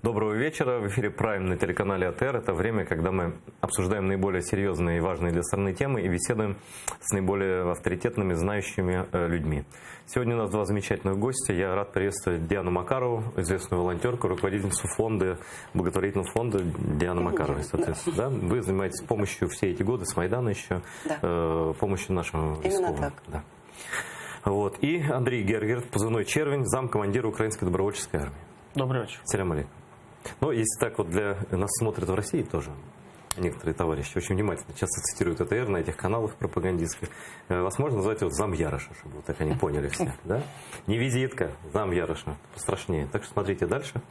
Доброго вечера. В эфире Прайм на телеканале АТР. Это время, когда мы обсуждаем наиболее серьезные и важные для страны темы и беседуем с наиболее авторитетными, знающими людьми. Сегодня у нас два замечательных гостя. Я рад приветствовать Диану Макарову, известную волонтерку, руководительницу благотворительного фонда Диана Макарова. Соответственно, да? Вы занимаетесь помощью все эти годы, с Майдана еще, помощью нашим войсковым. Да. Вот. И Андрей Гергерт, позывной Червень, замкомандира Украинской добровольческой армии. Добрый вечер. Салям алейкум. Ну, если так вот для нас смотрят в России тоже некоторые товарищи очень внимательно, часто цитируют АТР на этих каналах пропагандистских. Вас можно назвать вот зам Яроша, чтобы вот так они поняли все, да? Не визитка, зам Яроша, пострашнее. Так что смотрите дальше.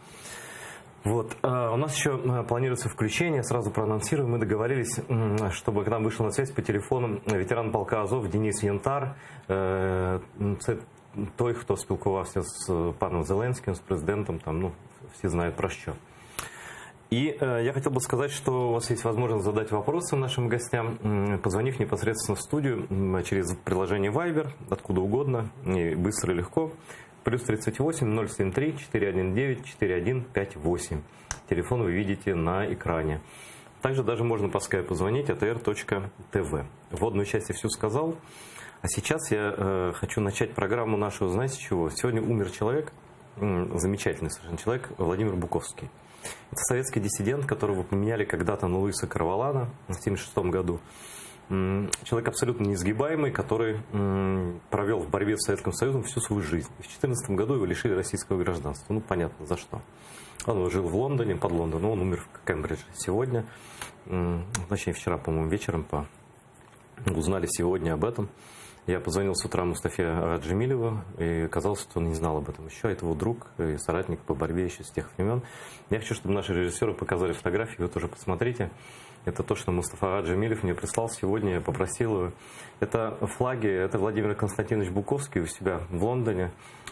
Вот. У нас еще планируется включение, сразу проанонсируем. Мы договорились, чтобы к нам вышел на связь по телефону ветеран полка Азов Денис Янтар. Той, хто спілкувався з паном Зеленским, с президентом, там, ну, все знают про что. И я хотел бы сказать, что у вас есть возможность задать вопросы нашим гостям, позвонив непосредственно в студию через приложение Viber, откуда угодно, и быстро и легко. Плюс 38 073 419 4158. Телефон вы видите на экране. Также даже можно по скайпу звонить atr.tv. Вводную часть я все сказал. А сейчас я хочу начать программу нашу, знаете с чего? Сегодня умер человек, замечательный совершенно человек, Владимир Буковский. Это советский диссидент, которого поменяли когда-то на Луиса Карвалана в 1976 году. Человек абсолютно неизгибаемый, который провел в борьбе с Советским Союзом всю свою жизнь. В 2014 году его лишили российского гражданства. Ну, понятно, за что. Он жил в Лондоне, под Лондоном, он умер в Кембридже сегодня. Точнее, вчера, по-моему, вечером узнали сегодня об этом. Я позвонил с утра Мустафе Аджемилеву, и оказалось, что он не знал об этом еще. Это его друг и соратник по борьбе еще с тех времен. Я хочу, чтобы наши режиссеры показали фотографии, вы тоже посмотрите. Это то, что Мустафа Аджемилев мне прислал сегодня, я попросил его. Это флаги, это Владимир Константинович Буковский у себя в Лондоне.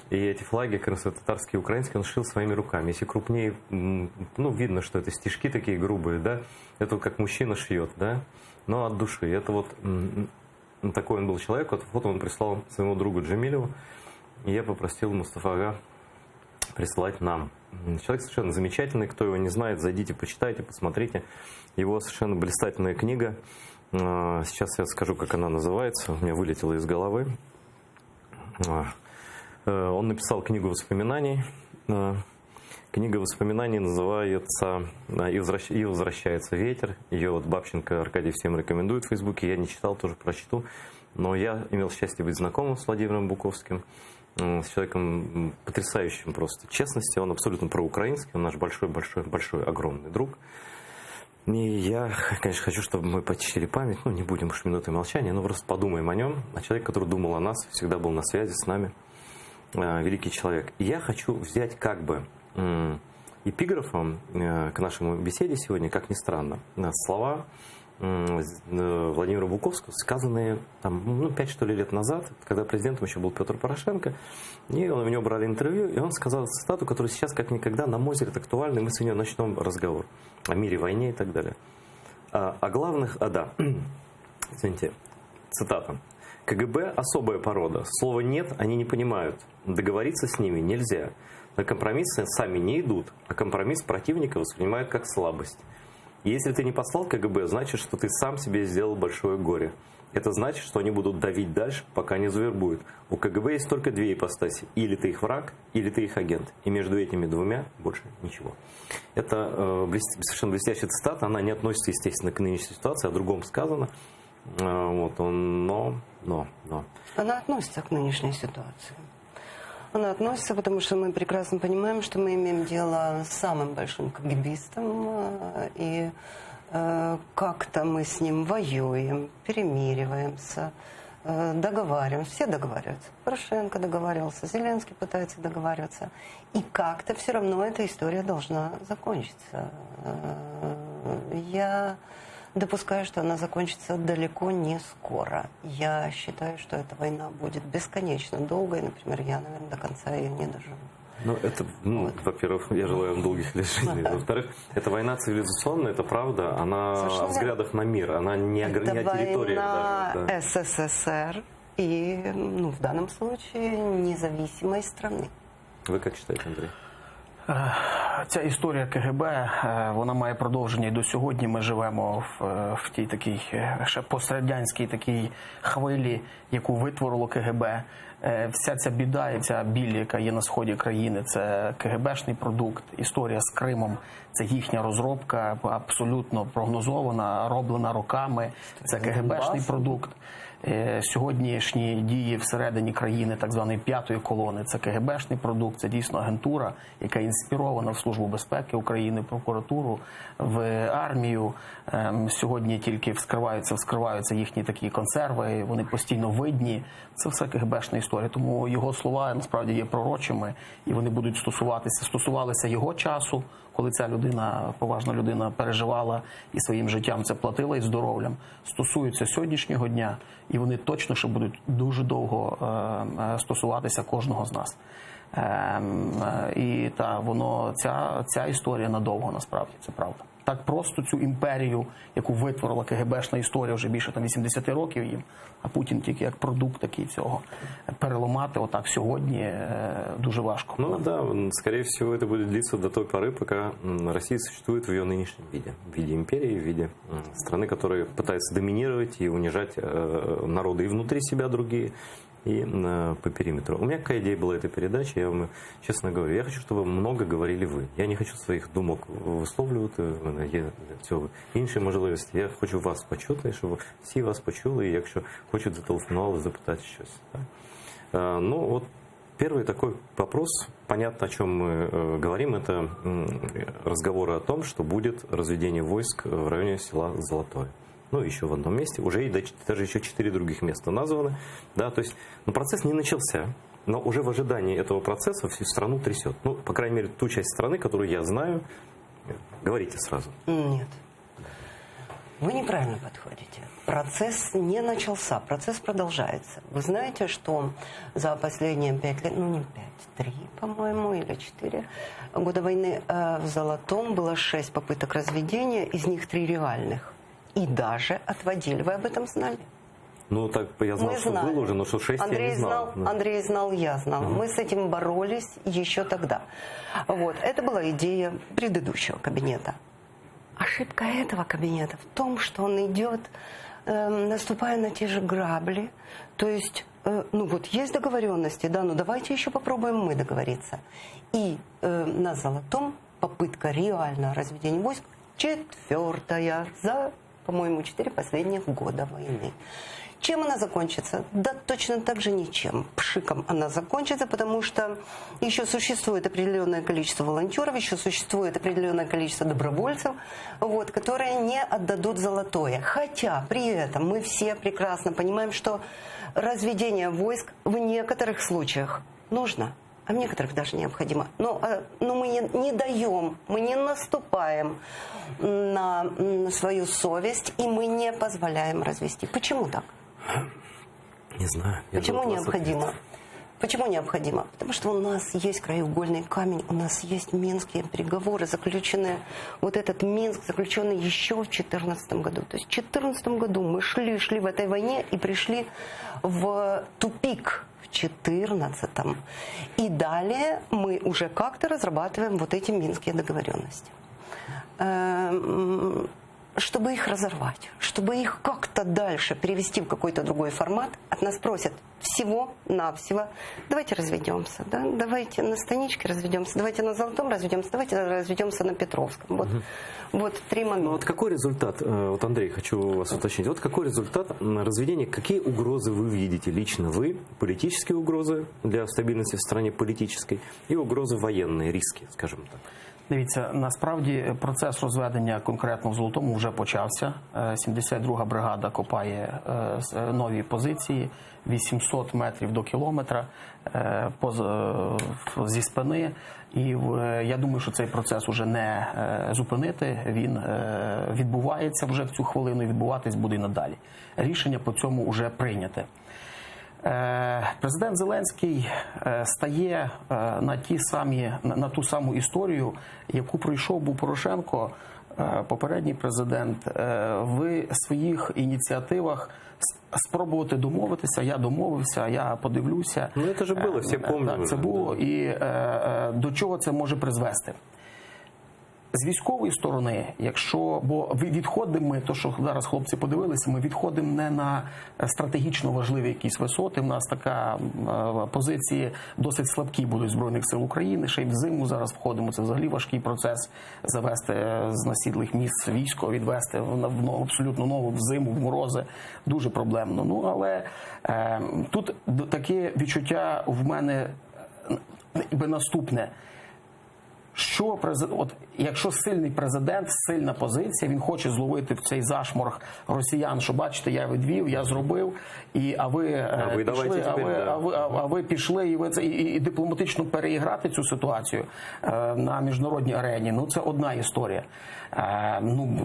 И эти флаги, крымско-татарские и украинские, он шил своими руками. Если крупнее, ну, видно, что это стежки такие грубые, да. Это как мужчина шьет, да, но от души. Это вот... Такой он был человек, вот фото он прислал своему другу Джемилеву, и я попросил Мустафа Ага прислать нам. Человек совершенно замечательный, кто его не знает, зайдите, почитайте, посмотрите. Его совершенно блистательная книга, сейчас я скажу, как она называется, у меня вылетела из головы. Он написал книгу воспоминаний. Книга воспоминаний называется «И возвращается ветер». Ее вот Бабченко Аркадий всем рекомендует в Фейсбуке. Я не читал, тоже прочту. Но я имел счастье быть знакомым с Владимиром Буковским, с человеком потрясающим просто честности. Он абсолютно проукраинский, он наш большой, огромный друг. И я, конечно, хочу, чтобы мы почтили память. Ну, не будем уж минуты молчания, но просто подумаем о нем. О человеке, который думал о нас, всегда был на связи с нами. Великий человек. И я хочу взять как бы... эпиграфом к нашему беседе сегодня, как ни странно, слова Владимира Буковского, сказанные там, 5 что ли лет назад, когда президентом еще был Петр Порошенко, и у него брали интервью, и он сказал цитату, которая сейчас как никогда, на мой взгляд, актуальна, и мы с нее начнем разговор о мире, войне и так далее. О главных, извините, цитата. КГБ – особая порода. Слова «нет» они не понимают. Договориться с ними нельзя. На компромиссы сами не идут, а компромисс противника воспринимают как слабость. И если ты не послал КГБ, значит, что ты сам себе сделал большое горе. Это значит, что они будут давить дальше, пока не завербуют. У КГБ есть только две ипостаси. Или ты их враг, или ты их агент. И между этими двумя больше ничего. Это совершенно блестящая цитата. Она не относится, естественно, к нынешней ситуации, о другом сказано. Вот, но. Она относится к нынешней ситуации. Она относится, потому что мы прекрасно понимаем, что мы имеем дело с самым большим КГБистом, и как-то мы с ним воюем, перемириваемся, договариваемся, все договариваются. Порошенко договаривался, Зеленский пытается договариваться. И как-то все равно эта история должна закончиться. Я допускаю, что она закончится далеко не скоро. Я считаю, что эта война будет бесконечно долгой. Например, я, наверное, до конца ее не доживу. Ну, это, вот. Во-первых, я желаю вам долгих лет жизни. Во-вторых, эта война цивилизационная, это правда, она совершенно о взглядах на мир, она не о территории. Это война даже, да. СССР и, ну, в данном случае, независимой страны. Вы как считаете, Андрей? Ця історія КГБ, вона має продовження і до сьогодні. Ми живемо в тій такій ще пострадянській такій хвилі, яку витворило КГБ. Вся ця біда і ця біль, яка є на сході країни, це КГБшний продукт. Історія з Кримом – це їхня розробка, абсолютно прогнозована, роблена роками. Це КГБшний продукт. Сьогоднішні дії всередині країни, так званої п'ятої колони, це КГБшний продукт, це дійсно агентура, яка інспірована в Службу безпеки України, в прокуратуру, в армію. Сьогодні тільки вскриваються їхні такі консерви, вони постійно видні. Це все КГБшна історія, тому його слова насправді є пророчими, і вони будуть стосувалися його часу, коли ця людина, поважна людина, переживала і своїм життям це платила, і здоров'ям. Стосуються сьогоднішнього дня, і вони точно ще будуть дуже довго стосуватися кожного з нас. І ця історія надовго, насправді, це правда. Так просто цю імперію, яку витворила КГБшна історія вже більше 80 років їм, а Путін тільки як продукт такий цього, переламати отак сьогодні дуже важко. Ну да, скорее всего, это будет длиться до той поры, пока Россия существует в ее нынешнем виде. В виде империи, в виде страны, которая пытается доминировать и унижать народы и внутри себя другие, и по периметру. У меня какая идея была этой передачи, я вам честно говорю. Я хочу, чтобы много говорили вы. Я не хочу своїх думок висловлювати, в мене є для цього інші можливості. Я хочу вас почути, щоб всі вас почули, і якщо хочуть зателефонували, запитати щось. Так? Ну, вот первый такой вопрос, понятно, о чем мы говорим, это разговоры о том, что будет разведение войск в районе села Золотое. Ну, еще в одном месте, уже и даже еще 4 других места названы, да, то есть, ну, процесс не начался, но уже в ожидании этого процесса всю страну трясет. Ну, по крайней мере, ту часть страны, которую я знаю, говорите сразу. Нет. Вы неправильно подходите. Процесс не начался, процесс продолжается. Вы знаете, что за последние 5 лет, ну не 5, 3, по-моему, или 4 года войны в Золотом было 6 попыток разведения, из них 3 реальных. И даже отводили. Вы об этом знали? Ну, так я знал, что было уже, но что 6 Андрей я не знал. Андрей знал, я знал. Мы с этим боролись еще тогда. Вот. Это была идея предыдущего кабинета. Ошибка этого кабинета в том, что он идет, наступая на те же грабли. То есть, ну вот есть договоренности, да, ну давайте еще попробуем мы договориться. И на Золотом попытка реального разведения войск 4-я за, по-моему, 4 последних года войны. Чем она закончится? Да точно так же ничем. Пшиком она закончится, потому что еще существует определенное количество волонтеров, еще существует определенное количество добровольцев, вот, которые не отдадут Золотое. Хотя при этом мы все прекрасно понимаем, что разведение войск в некоторых случаях нужно, а в некоторых даже необходимо. Но мы не даем, мы не наступаем на свою совесть, и мы не позволяем развести. Почему так? Не знаю. Почему необходимо? Почему необходимо? Потому что у нас есть краеугольный камень, у нас есть Минские переговоры, заключенные, вот этот Минск, заключенный еще в 2014 году. То есть в 2014 году мы шли в этой войне и пришли в тупик в 2014. И далее мы уже как-то разрабатываем вот эти Минские договоренности. Чтобы их разорвать, чтобы их как-то дальше перевести в какой-то другой формат, от нас просят всего-навсего. Давайте разведемся, да? Давайте на Станичке разведемся, давайте на Золотом разведемся, давайте разведемся на Петровском. Вот 3 момента. Ну вот какой результат, вот Андрей, хочу вас уточнить, вот какой результат разведения, какие угрозы вы видите лично вы, политические угрозы для стабильности в стране политической и угрозы военные, риски, скажем так? Дивіться, насправді процес розведення конкретно в Золотому вже почався. 72-га бригада копає нові позиції, 800 метрів до кілометра зі спини. І я думаю, що цей процес уже не зупинити, він відбувається вже в цю хвилину і відбуватись буде і надалі. Рішення по цьому вже прийняте. Президент Зеленський стає на ту саму історію, яку пройшов був Порошенко попередній президент, в своїх ініціативах спробувати домовитися, я домовився, я подивлюся. Ну, це ж було, всі пам'ятають. Так, це було. І до чого це може призвести? З військової сторони, бо відходимо ми, то що зараз хлопці подивилися, ми відходимо не на стратегічно важливі якісь висоти. У нас така позиції досить слабкі будуть Збройних сил України, ще й в зиму зараз входимо. Це взагалі важкий процес завести з насідлих місць військо, відвести в абсолютно нову в зиму, в морози. Дуже проблемно. Ну, але тут таке відчуття в мене наступне. Якщо сильний президент, сильна позиція, він хоче зловити в цей зашморг росіян, що бачите, я відвів, я зробив, ви пішли і дипломатично переіграти цю ситуацію на міжнародній арені. Ну, це одна історія.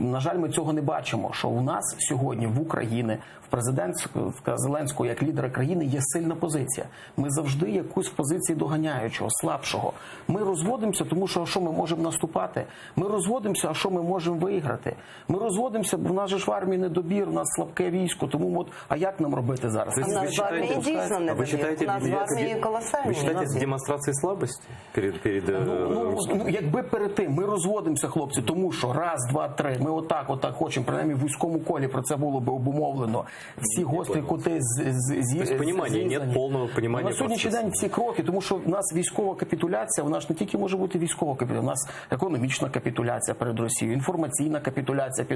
На жаль, ми цього не бачимо, що у нас сьогодні в Україні, в президентська Зеленського як лідера країни є сильна позиція. Ми завжди якусь в позиції доганяючого, слабшого. Ми розводимося, тому що ми можемо наступати? Ми розводимося, а що ми можемо виграти? Ми розводимося, бо в нас же ж в армії недобір, у нас слабке військо, тому а як нам робити зараз? У нас в армії дійсно недобір. У нас в армії колосальні. Ви вважаєте це демонстрацією слабості? Якби перед тим ми розводимося, хлопці, тому що раз, два, три, ми отак хочемо, принаймні в вузькому колі про це було би обумовлено. Всі гострі кути нет повного розуміння. На сьогоднішній день ці кроки, тому що в нас військова капітуляція, вона ж не тільки може бути військова капітуляція, у нас економічна капітуляція перед Росією, інформаційна капітуляція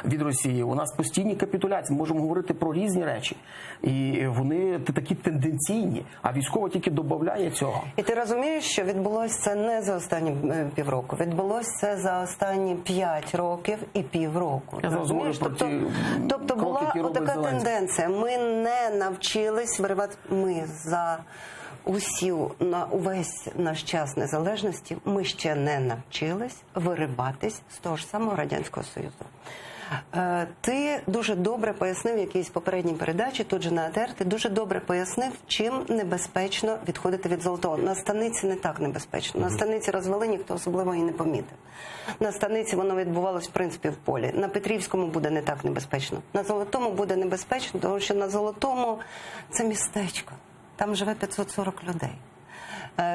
від Росії, у нас постійні капітуляції, ми можемо говорити про різні речі. І вони такі тенденційні, а військова тільки додає цього. І ти розумієш, що відбулося це не за останні півроку, відбулося це за останні 5 років і півроку. Тобто була така тенденція. Ми не навчились виривати, ми за увесь наш час незалежності, ми ще не навчились вириватись з того ж самого Радянського Союзу. Ти дуже добре пояснив в якійсь попередній передачі, тут же на АТР, ти дуже добре пояснив, чим небезпечно відходити від Золотого. На Станиці не так небезпечно. На Станиці розвели, ніхто особливо і не помітив. На Станиці воно відбувалось, в принципі, в полі. На Петрівському буде не так небезпечно. На Золотому буде небезпечно, тому що на Золотому це містечко. Там живе 540 людей.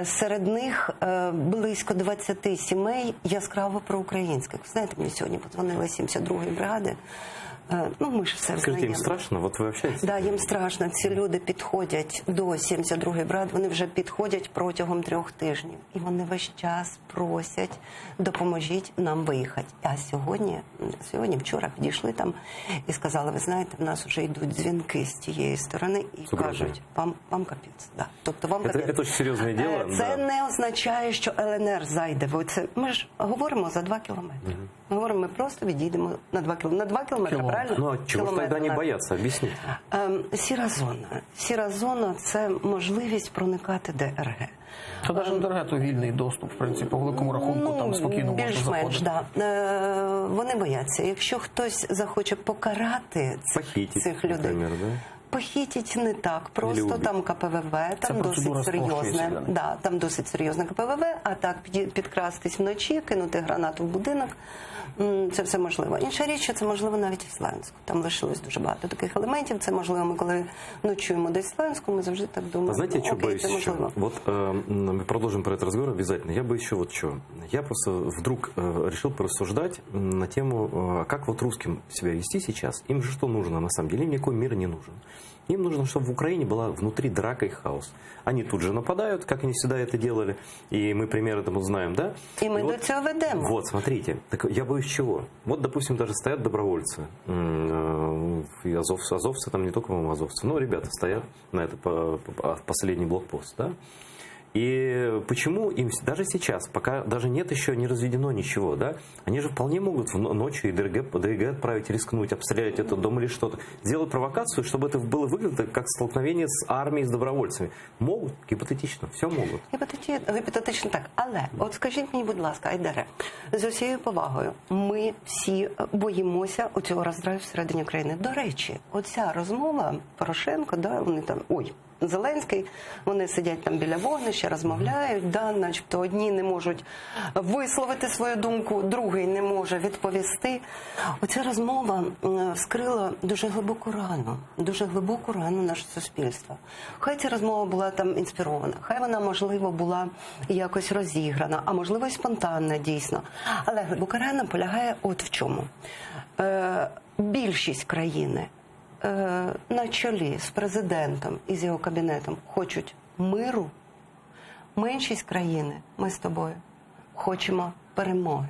Серед них близько 20 сімей яскраво проукраїнських. Знаєте, мені сьогодні подзвонили 72-ї бригади. Ми ж все знаємо. Скажіть, їм страшно? Вот ви общаєтесь? Да, їм страшно. Ці люди підходять до 72-ї бригади, вони вже підходять протягом 3 тижнів. І вони весь час просять, допоможіть нам виїхати. А вчора підійшли там і сказали, ви знаєте, в нас вже йдуть дзвінки з тієї сторони і кажуть, вам капець. Да. Тобто вам капець. Це дуже серйозне діло. Це не означає, що ЛНР зайде. Ми ж говоримо за 2 кілометри. Ми говоримо, ми просто відійдемо на 2 кілометри. На 2 кілометри, правильно? Ну, а чого ж тоді не бояться? Об'ясніть. Сіра зона. Сіра зона – це можливість проникати ДРГ. Та навіть до ДРГ то вільний доступ, в принципі, по великому рахунку там спокійно можна заходити. Більш-менш, так. Вони бояться. Якщо хтось захоче покарати цих людей, наприклад, да? Похитить не так просто, там КПВВ, там досить серйозне. Да, там досить серйозне КПВВ, а так підкрастись вночі, кинути гранату в будинок, це все можливо. Інша річ, що це можливо навіть і в Слов'янську. Там лишилось дуже багато таких елементів. Це можливо, ми коли ночуємо десь в Слов'янську, ми завжди так думаємо. Знаете, что боюсь еще? Вот мы продолжим про этот разговор обязательно. Я боюсь еще вот чего. Я просто вдруг решил порассуждать на тему, как вот русским себя вести сейчас. Им же что нужно на самом деле? Им никакой мир не нужен. Им нужно, чтобы в Украине была внутри драка и хаос. Они тут же нападают, как они всегда это делали, и мы пример этому знаем, да? И мы до этого ведем. Вот, смотрите, так я боюсь чего? Вот, допустим, даже стоят добровольцы, и азовцы, там не только, по-моему, азовцы, но ребята стоят на это последний блокпост, да? И почему им даже сейчас, пока даже нет еще, не разведено ничего, да, они же вполне могут ночью и ДРГ отправить, рискнуть, обстрелять этот дом или что-то, сделать провокацию, чтобы это было выглядело как столкновение с армией, с добровольцами. Могут, гіпотетично, все можуть. Гіпотетично так, але от скажіть мені, будь ласка, Айдаре, з усією повагою, ми всі боїмося оцього роздраю всередині країни. До речі, оця розмова Порошенко, да, вони там, Зеленський, вони сидять там біля вогнища, ще розмовляють, да, начебто одні не можуть висловити свою думку, другий не може відповісти. Оця розмова вскрила дуже глибоку рану наше суспільство. Хай ця розмова була там інспірована, хай вона, можливо, була якось розіграна, а можливо і спонтанна, дійсно. Але глибока рана полягає от в чому. Більшість країни на чолі з президентом і з його кабінетом хочуть миру, меншість країни, ми з тобою, хочемо перемоги.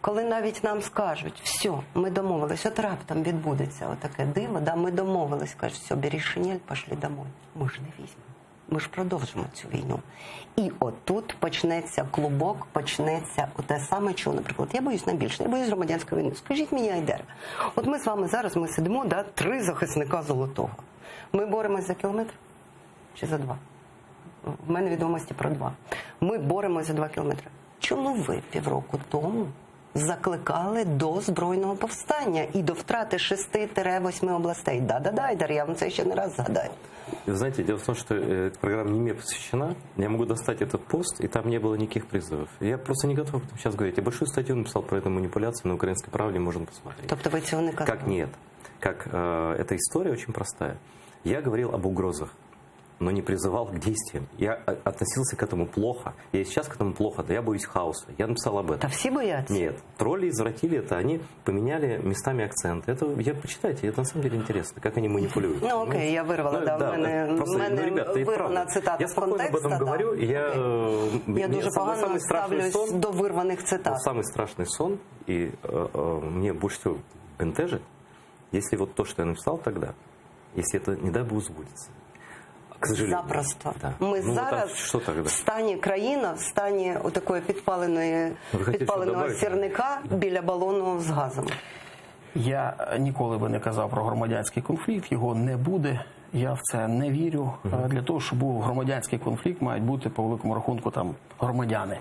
Коли навіть нам скажуть, все, ми домовились, от раптом відбудеться отаке диво, да, ми домовились, кажуть, все, бери шинель, пошли домой. Ми ж не візьмемо. Ми ж продовжимо цю війну. І отут почнеться клубок, почнеться те саме, що, наприклад, я боюсь найбільше, я боюсь громадянської війни. Скажіть мені, Айдер, от ми з вами зараз, ми сидимо, да, 3 захисника Золотого. Ми боремось за кілометр чи за 2? В мене відомості про 2. Ми боремось за 2 кілометри. Чому ви півроку тому закликали до збройного повстання і до втрати 6-8 областей? Да-да-да, Айдар, я вам це ще не раз згадаю. Вы знаете, дело в том, что эта программа не мне посвящена. Я могу достать этот пост, и там не было никаких призывов. Я просто не готов об этом сейчас говорить. Я большую статью написал про эту манипуляцию на «Украинской правде», можно посмотреть. Тобто ви цього не казали? Как нет? Как эта история очень простая. Я говорил об угрозах, но не призывал к действиям. Я относился к этому плохо. Я и сейчас к этому плохо. Да я боюсь хаоса. Я написал об этом. Та всі бояться? Нет. Тролли извратили это. Они поменяли местами акценты. Это, почитайте, это на самом деле интересно, как они манипулируют. Ну окей, я вирвала, да, в мене ребята, вирвана цитата я з спокойно об контекста. этом говорю, и я дуже погано ставлюсь до вирваних цитат. Самый страшный сон, и мне больше всего бентежит, если вот то, что я написал тогда, если это, не дай бог, сбудется. К сожалению. Запросто. Да. Ми Ну, зараз так, що тогда? в стані країна, в стані такої підпаленого сірника біля балону з газом. Я ніколи би не казав про громадянський конфлікт, його не буде. Я в це не вірю. Для того, щоб був громадянський конфлікт, мають бути, по великому рахунку, там громадяни.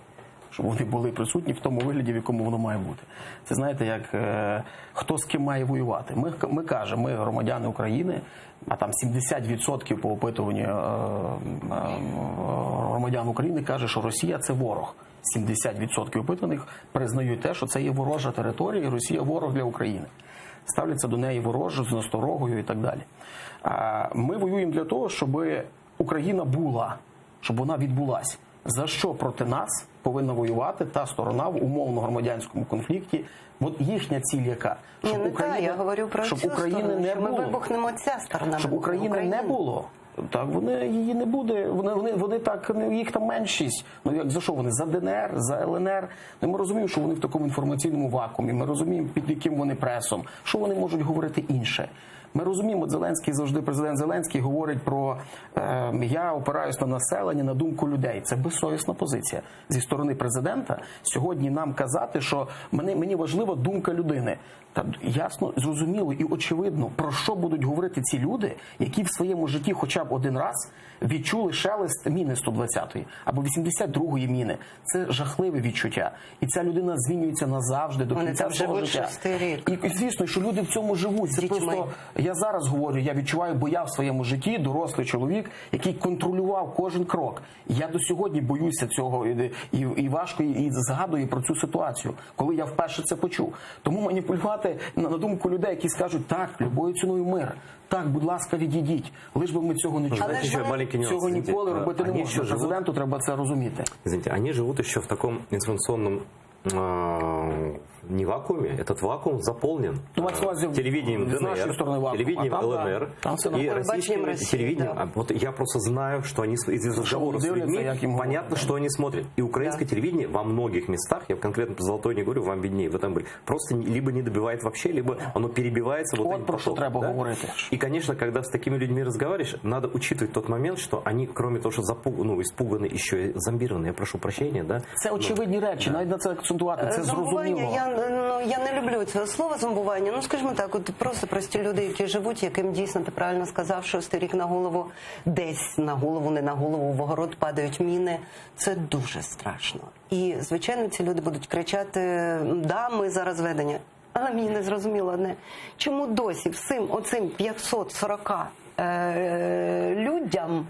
Щоб вони були присутні в тому вигляді, в якому воно має бути. Це, знаєте, як хто з ким має воювати. Ми кажемо, ми громадяни України, а там 70% по опитуванню громадян України каже, що Росія – це ворог. 70% опитаних признають те, що це є ворожа територія, і Росія – ворог для України. Ставляться до неї ворожо, з насторогою і так далі. Ми воюємо для того, щоб Україна була, щоб вона відбулась. За що проти нас повинна воювати та сторона в умовно громадянському конфлікті? От їхня ціль яка? Щоб Україна, я говорю про щоб цю України сторону, не що ми було. вибухнемо ця сторона. Щоб України не було. Так, вони її не буде. Вони так, їх там меншість. Ну як за що вони? За ДНР, за ЛНР. Ну, ми розуміємо, що вони в такому інформаційному вакуумі. Ми розуміємо, під яким вони пресом. Що вони можуть говорити інше? Ми розуміємо, Зеленський завжди, президент Зеленський говорить про я опираюсь на населення, на думку людей. Це безсовісна позиція. Зі сторони президента сьогодні нам казати, що мені важлива думка людини. Та ясно, зрозуміло і очевидно, про що будуть говорити ці люди, які в своєму житті хоча б один раз відчули шелест міни 120-ї або 82-ї міни. Це жахливе відчуття. І ця людина змінюється назавжди до кінця свого життя. І звісно, що люди в цьому живуть. Це просто, я зараз говорю, я відчуваю боя в своєму житті, дорослий чоловік, який контролював кожен крок. Я до сьогодні боюся цього і важко, і згадую про цю ситуацію, коли я вперше це почув. Тому маніпулювати на думку людей, які скажуть, так, любою ціною мир, так, будь ласка, відійдіть, лише би ми цього не чули. Цього ніколи робити не можна. Президенту треба це розуміти. Извините, они живут еще в таком информационном не вакууме, этот вакуум заполнен телевидением ДНР, телевидением ЛНР и российским телевидением. Да. Вот я просто знаю, что они из разговоров с людьми, понятно, что они смотрят. И украинское телевидение во многих местах, я конкретно по Золотой не говорю, вам виднее, в этом говорю, просто либо не добивает вообще, либо оно перебивается. Вот про что треба говорить. И, конечно, когда с такими людьми разговариваешь, надо учитывать тот момент, что они, кроме того, что испуганы, еще и зомбированы. Я прошу прощения, да? Це очевидні речі, навіть на це акцентувати, це зрозуміло. Я не люблю цього слова зомбування. Ну, скажімо так, от просто прості люди, які живуть, яким дійсно, ти правильно сказав, 6-й рік на голову, десь на голову, не на голову, в огород падають міни. Це дуже страшно. І, звичайно, ці люди будуть кричати, да, ми зараз ведення. Але мені не зрозуміло одне. Чому досі всім оцим 540 людям,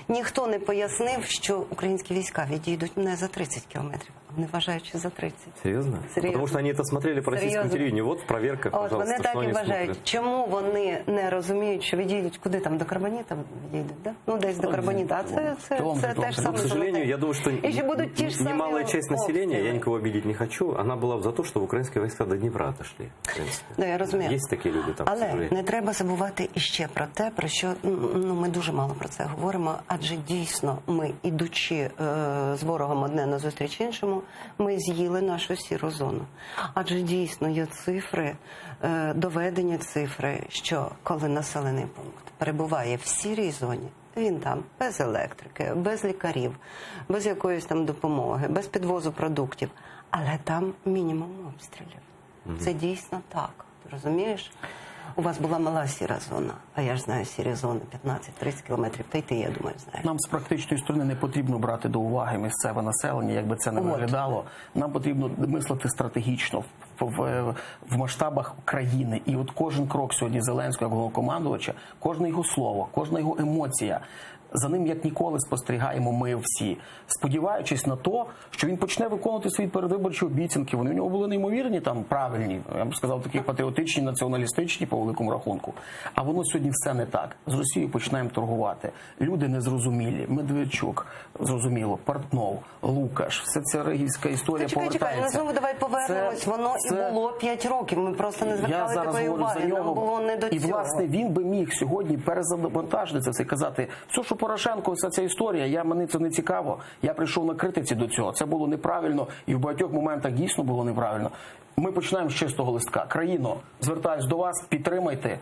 ніхто не пояснив, що українські війська відійдуть не за 30 кілометрів, а вони вважають, що за 30. Серьезно? Потому что они это смотрели по российскому Серьезно. телевидению. Вот проверка, пожалуйста, Вони что так і они вважають. смотрят. Чому вони не розуміють, що відійдуть, куди там, до Карбоніта відійдуть, да? Ну, десь до Карбоніта. А це те ж Ну, саме. к сожалению, я думаю, что І ще будуть ті ж самі немалая часть населения, обстріли. я никого обидеть не хочу, она была бы за то, чтобы украинские войска до Днепра отошли. в принципе. Да, я розумію. Есть такие люди там, к Але сожалению. не треба забувати іще про те, про що ми дуже мало про це говоримо, адже дійсно ми, ідучи з ворогом одне назустріч іншому, ми з'їли нашу сіру зону. Адже дійсно є цифри, доведені цифри, що коли населений пункт перебуває в сірій зоні, він там без електрики, без лікарів, без якоїсь там допомоги, без підвозу продуктів, але там мінімум обстрілів. Це дійсно так. Ти розумієш? У вас була мала сіра зона, а я ж знаю сірі зони 15-30 кілометрів, та й ти, я думаю, знаєш. Нам з практичної сторони не потрібно брати до уваги місцеве населення, як би це не От. виглядало. Нам потрібно мислити стратегічно в масштабах країни. І от кожен крок сьогодні Зеленського, як головнокомандувача, кожне його слово, кожна його емоція, за ним як ніколи спостерігаємо ми всі, сподіваючись на те, що він почне виконувати свої передвиборчі обіцянки. Вони у нього були неймовірні, там правильні, я б сказав, такі патріотичні, націоналістичні по великому рахунку. А воно сьогодні все не так. З Росією починаємо торгувати. Люди незрозумілі. Медведчук, зрозуміло, Портнов, Лукаш, все це регівська історія Чекай, повертається. знову давай повернемось. Воно і було 5 років. Ми просто не Я звертали зараз такої говорю уваги. за Нам було нього. не до І, цього. власне, він би міг сьогодні перезавантажити це все і казати, все, що Порошенко, вся ця історія, мене це не цікаво, я прийшов на критиці до цього. Це було неправильно і в багатьох моментах дійсно було неправильно. Ми починаємо з чистого листка. Країно, звертаюсь до вас, підтримайте.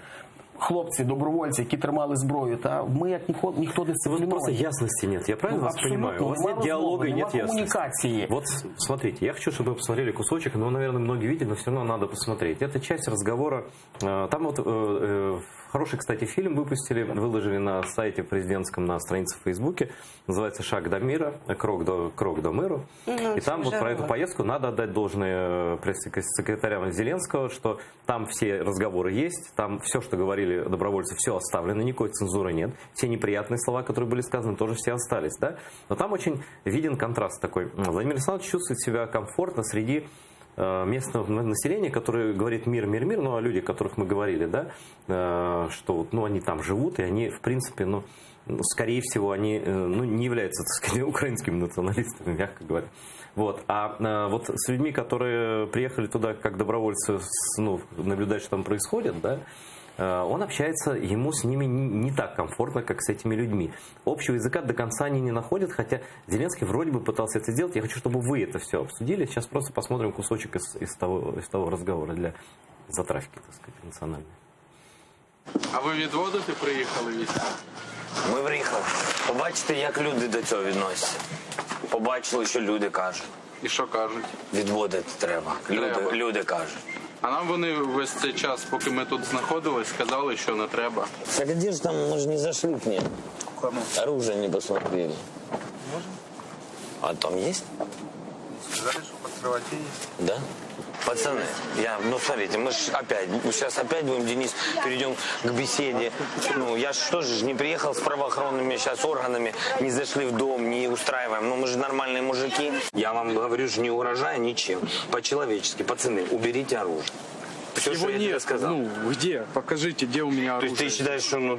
Хлопці, добровольці, які тримали зброю, та ми як ніхто Вот просто дисципліновані. ясности нет. Я правильно вас абсолютно. понимаю? У вас нет Нема диалога и розмови, нет нема ясности. коммуникации. Вот смотрите, я хочу, чтобы вы посмотрели кусочек, но, наверное, многие видели, но все равно надо посмотреть. Это часть разговора. Там вот хороший, кстати, фильм выпустили, выложили на сайте президентском, на странице в Фейсбуке. Называется «Шаг до мира», «Крок до миру». И там вот про эту поездку надо отдать должное пресс-секретарям Зеленского, что там все разговоры есть, там все, что говорили добровольцы, все оставлено, никакой цензуры нет. Все неприятные слова, которые были сказаны, тоже все остались. Да? Но там очень виден контраст такой. Владимир Александрович чувствует себя комфортно среди местного населения, которое говорит мир, мир, мир, ну, о людях, о которых мы говорили, да, что ну, они там живут, и они, в принципе, скорее всего, они не являются, так сказать, украинскими националистами, мягко говоря. Вот. А вот с людьми, которые приехали туда как добровольцы, наблюдать, что там происходит, да, он общается, ему с ними не так комфортно, как с этими людьми. Общего языка до конца они не находят, хотя Зеленский вроде бы пытался это сделать. Я хочу, чтобы вы это все обсудили. Сейчас просто посмотрим кусочек из того разговора для затравки, так сказать, национальной. А ви відводити приїхали війська? Ми приїхали. Побачите, як люди до цього відносяться. Побачили, що люди кажуть. І що кажуть? Відводити треба. Люди кажуть. А нам вони весь цей час, поки ми тут знаходились, сказали, що не треба. Так где же там, мы же не зашли к ним. Кому? Оружие не посмотрели. Можем? А там есть? Сказали, що під кроваті є. Да? Пацаны, смотрите, мы сейчас опять будем, Денис, перейдем к беседе. Я же тоже не приехал с правоохранными сейчас органами, не зашли в дом, не устраиваем. Мы же нормальные мужики. Я вам говорю, не угрожая ничем. По-человечески, пацаны, уберите оружие. Все, Его что я тебе нет. сказал. Где? Покажите, где у меня То оружие. есть ты считаешь, что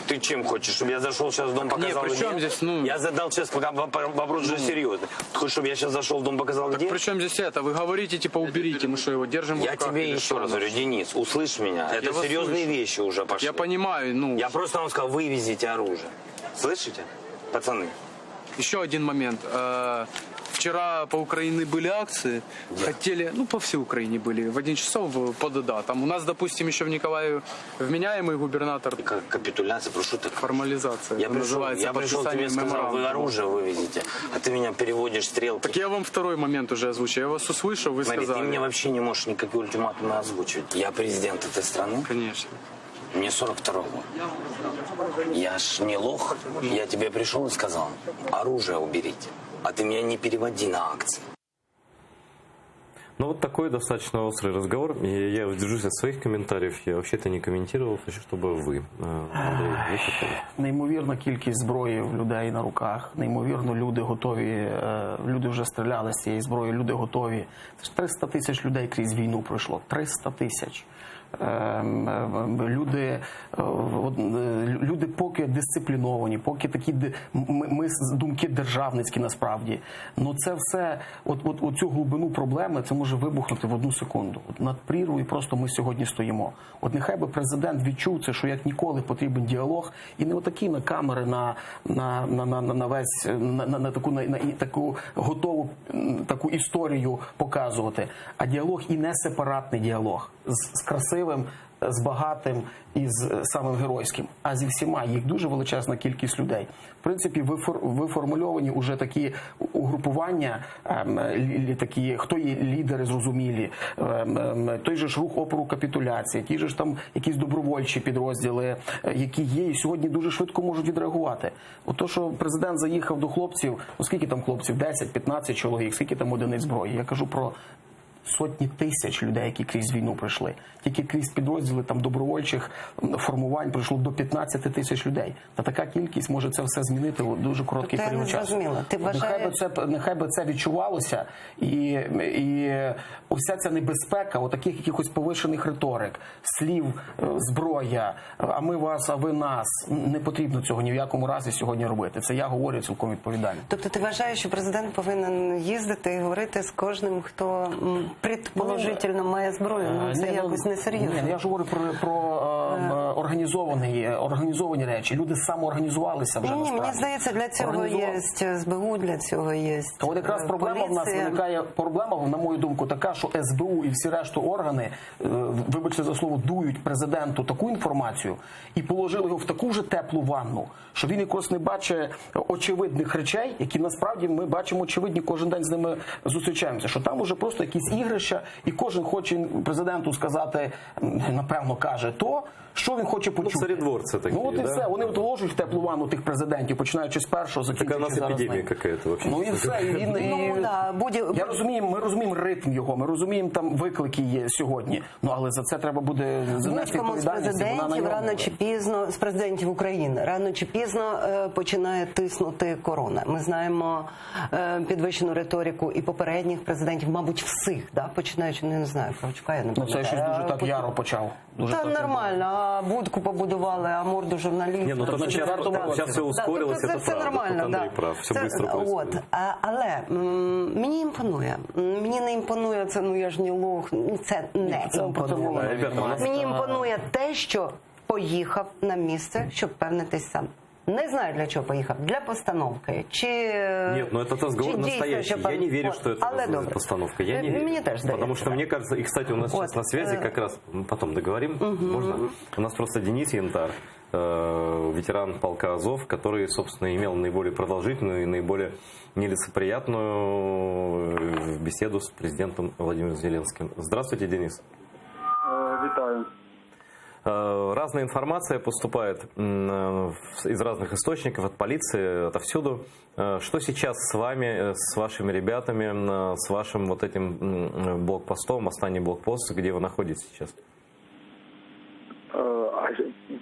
ты чем хочешь? Чтобы я зашел сейчас в дом, показал при чем где? здесь, Я задал сейчас вопрос же серьезный. Ты хочешь, чтобы я сейчас зашел в дом, показал где? При чем здесь это? Вы говорите, типа, уберите. Мы что, его держим в Я руках? тебе или еще что? раз говорю, Денис, услышь меня. Это вас серьезные слышу. вещи уже пошли. Я понимаю, Я просто вам сказал, вывезите оружие. Слышите, пацаны? Еще один момент. Вчера по Украине были акции, хотели, по всей Украине были, в 1 часов по ДДА. Там у нас, допустим, еще в Николаеве вменяемый губернатор, Как капитуляция, прошу так. формализация, Я это пришел, называется, тебе подписание сказал, вы меморандума. оружие вывезете, а ты меня переводишь стрелки. Так я вам второй момент уже озвучил. Я вас услышал, вы Смотри, сказали. ты мне вообще не можешь никакие ультиматумы озвучивать. Я президент этой страны. Конечно. Мне 42 год. Я ж не лох. Я тебе пришел и сказал, оружие уберите. А ты меня не переводи на акции. Ну, вот такой достаточно острый разговор. И я воздержусь от своих комментариев. Я вообще-то не комментировал. Хочу, чтобы вы, Андрей, выступили. Неймовірна кількість зброї в людей на руках. Неймовірно, люди готові. Люди вже стріляли з цієї зброї, люди готові. Це ж 300 тисяч людей крізь війну пройшло. 300 тисяч. Люди поки дисципліновані, поки такі ми думки державницькі насправді. Ну це все, оцю глибину проблеми, це може вибухнути в одну секунду. Над прірвою просто ми сьогодні стоїмо. От нехай би президент відчув це, що як ніколи потрібен діалог, і не отакі на камери, на весь, на таку готову таку історію показувати, а діалог і не сепаратний діалог з красивим, з багатим і з самим геройським, а зі всіма. Їх дуже величезна кількість людей. В принципі, виформульовані вже такі угрупування, такі, хто є лідери зрозумілі, той же ж рух опору капітуляції, ті же ж там якісь добровольчі підрозділи, які є і сьогодні дуже швидко можуть відреагувати. Ото, що президент заїхав до хлопців, скільки там хлопців, 10-15 чоловік, скільки там одиниць зброї. Я кажу про сотні тисяч людей, які крізь війну пройшли. Тільки крізь підрозділи там добровольчих формувань пройшло до 15 тисяч людей. Та така кількість може це все змінити в дуже короткий період часу. Нехай би це відчувалося, і уся ця небезпека отаких якихось повишених риторик, слів, зброя, а ми вас, а ви нас. Не потрібно цього ні в якому разі сьогодні робити. Це я говорю цілком відповідально. Тобто ти вважаєш, що президент повинен їздити і говорити з кожним, хто предположительно має зброю? Ну, це якось несерйозно. Ні, я ж говорю про організовані речі. Люди самоорганізувалися вже насправді. Мені здається, для цього є СБУ, для цього є поліція. От якраз проблема в нас виникає, на мою думку, така, що СБУ і всі решту органи, вибачте за слово, дують президенту таку інформацію і положили його в таку вже теплу ванну, що він якось не бачить очевидних речей, які насправді ми бачимо очевидні, кожен день з ними зустрічаємося, що там уже просто якісь ігрища, і кожен хоче президенту сказати, напевно, каже то, що він хоче почути. Ну, царедворці такі, ну, от і все. Вони ложать в теплу ванну тих президентів, починаючи з першого, закінчуючи зараз. Епідемія якась вообще. Ну і все. Я розумію, ми розуміємо ритм його, ми розуміємо там виклики є сьогодні. Ну, але за це треба буде занести відповідальність. З президентів України рано чи пізно починає тиснути корона. Ми знаємо підвищену риторику і попередніх президентів, мабуть, всіх, да? Починаючи, не знаю, Кравчука, я не пам'ятаю. Ну, це щось дуже так яро почав. Та нормально, а будку побудували, а морду журналістів. Ні, ну то зараз все ускорилось, це все нормально, Андрій прав, все швидко происходит. Але мені імпонує. Мені не імпонує це, ну я ж не лох, це не імпонує. Мені імпонує те, що поїхав на місце, щоб впевнитись сам. Не знаю, для чего поехал. Для постановки. Нет, но этот разговор настоящий. Я не верю, что это постановка. Я не верю. Мне тоже сдается. Потому что мне кажется, и, кстати, у нас сейчас на связи как раз, потом договорим, можно? У нас просто Денис Янтар, ветеран полка Азов, который, собственно, имел наиболее продолжительную и наиболее нелицеприятную беседу с президентом Владимиром Зеленским. Здравствуйте, Денис. Витаю. Разная информация поступает из разных источников, от полиции, отовсюду. Что сейчас с вами, с вашими ребятами, с вашим вот этим блокпостом, останній блокпост, где вы находитесь сейчас?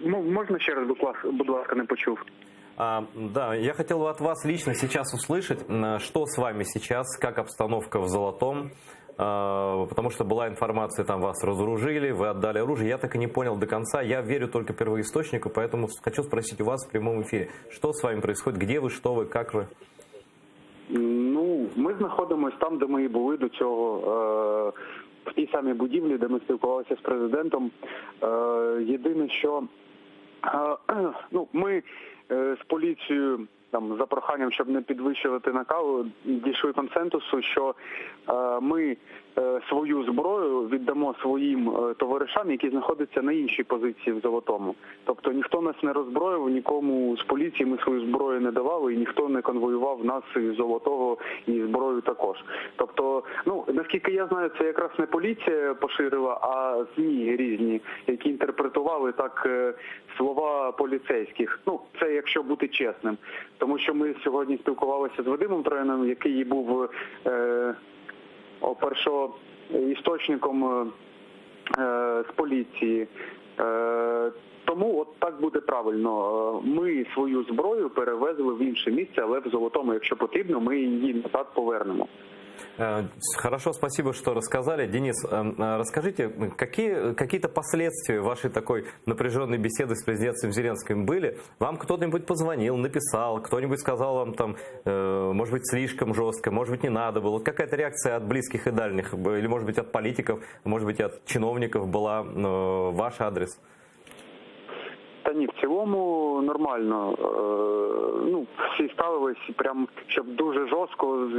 Можно еще раз, будь ласка, не почув? Да, я хотел бы от вас лично сейчас услышать, что с вами сейчас, как обстановка в Золотом, потому что была информация, там вас разоружили, вы отдали оружие. Я так и не понял до конца. Я верю только первоисточнику, поэтому хочу спросить у вас в прямом эфире, что с вами происходит, где вы, что вы, как вы? Ну, ми знаходимося там, де ми і були до цього, в тій самій будівлі, де ми спілкувалися з президентом. Єдине, що ми з поліцією, там, за проханням, щоб не підвищувати накалу, дійшли консенсусу, що ми свою зброю віддамо своїм товаришам, які знаходяться на іншій позиції в Золотому. Тобто ніхто нас не роззброїв, нікому з поліції ми свою зброю не давали, і ніхто не конвоював нас із Золотого і зброю також. Тобто, наскільки я знаю, це якраз не поліція поширила, а ЗМІ різні, які інтерпретували так слова поліцейських. Це якщо бути чесним. Тому що ми сьогодні спілкувалися з Вадимом Трояном, який був істочником з поліції. Тому от так буде правильно. Ми свою зброю перевезли в інше місце, але в Золотому, якщо потрібно, ми її назад повернемо. Хорошо, спасибо, что рассказали. Денис, расскажите, какие-то последствия вашей такой напряженной беседы с президентом Зеленским были? Вам кто-нибудь позвонил, написал, кто-нибудь сказал вам там, может быть, слишком жестко, может быть, не надо было? Какая-то реакция от близких и дальних, или, может быть, от политиков, может быть, от чиновников была в ваш адрес? Та ні, в цілому нормально. Всі ставились прям, щоб дуже жорстко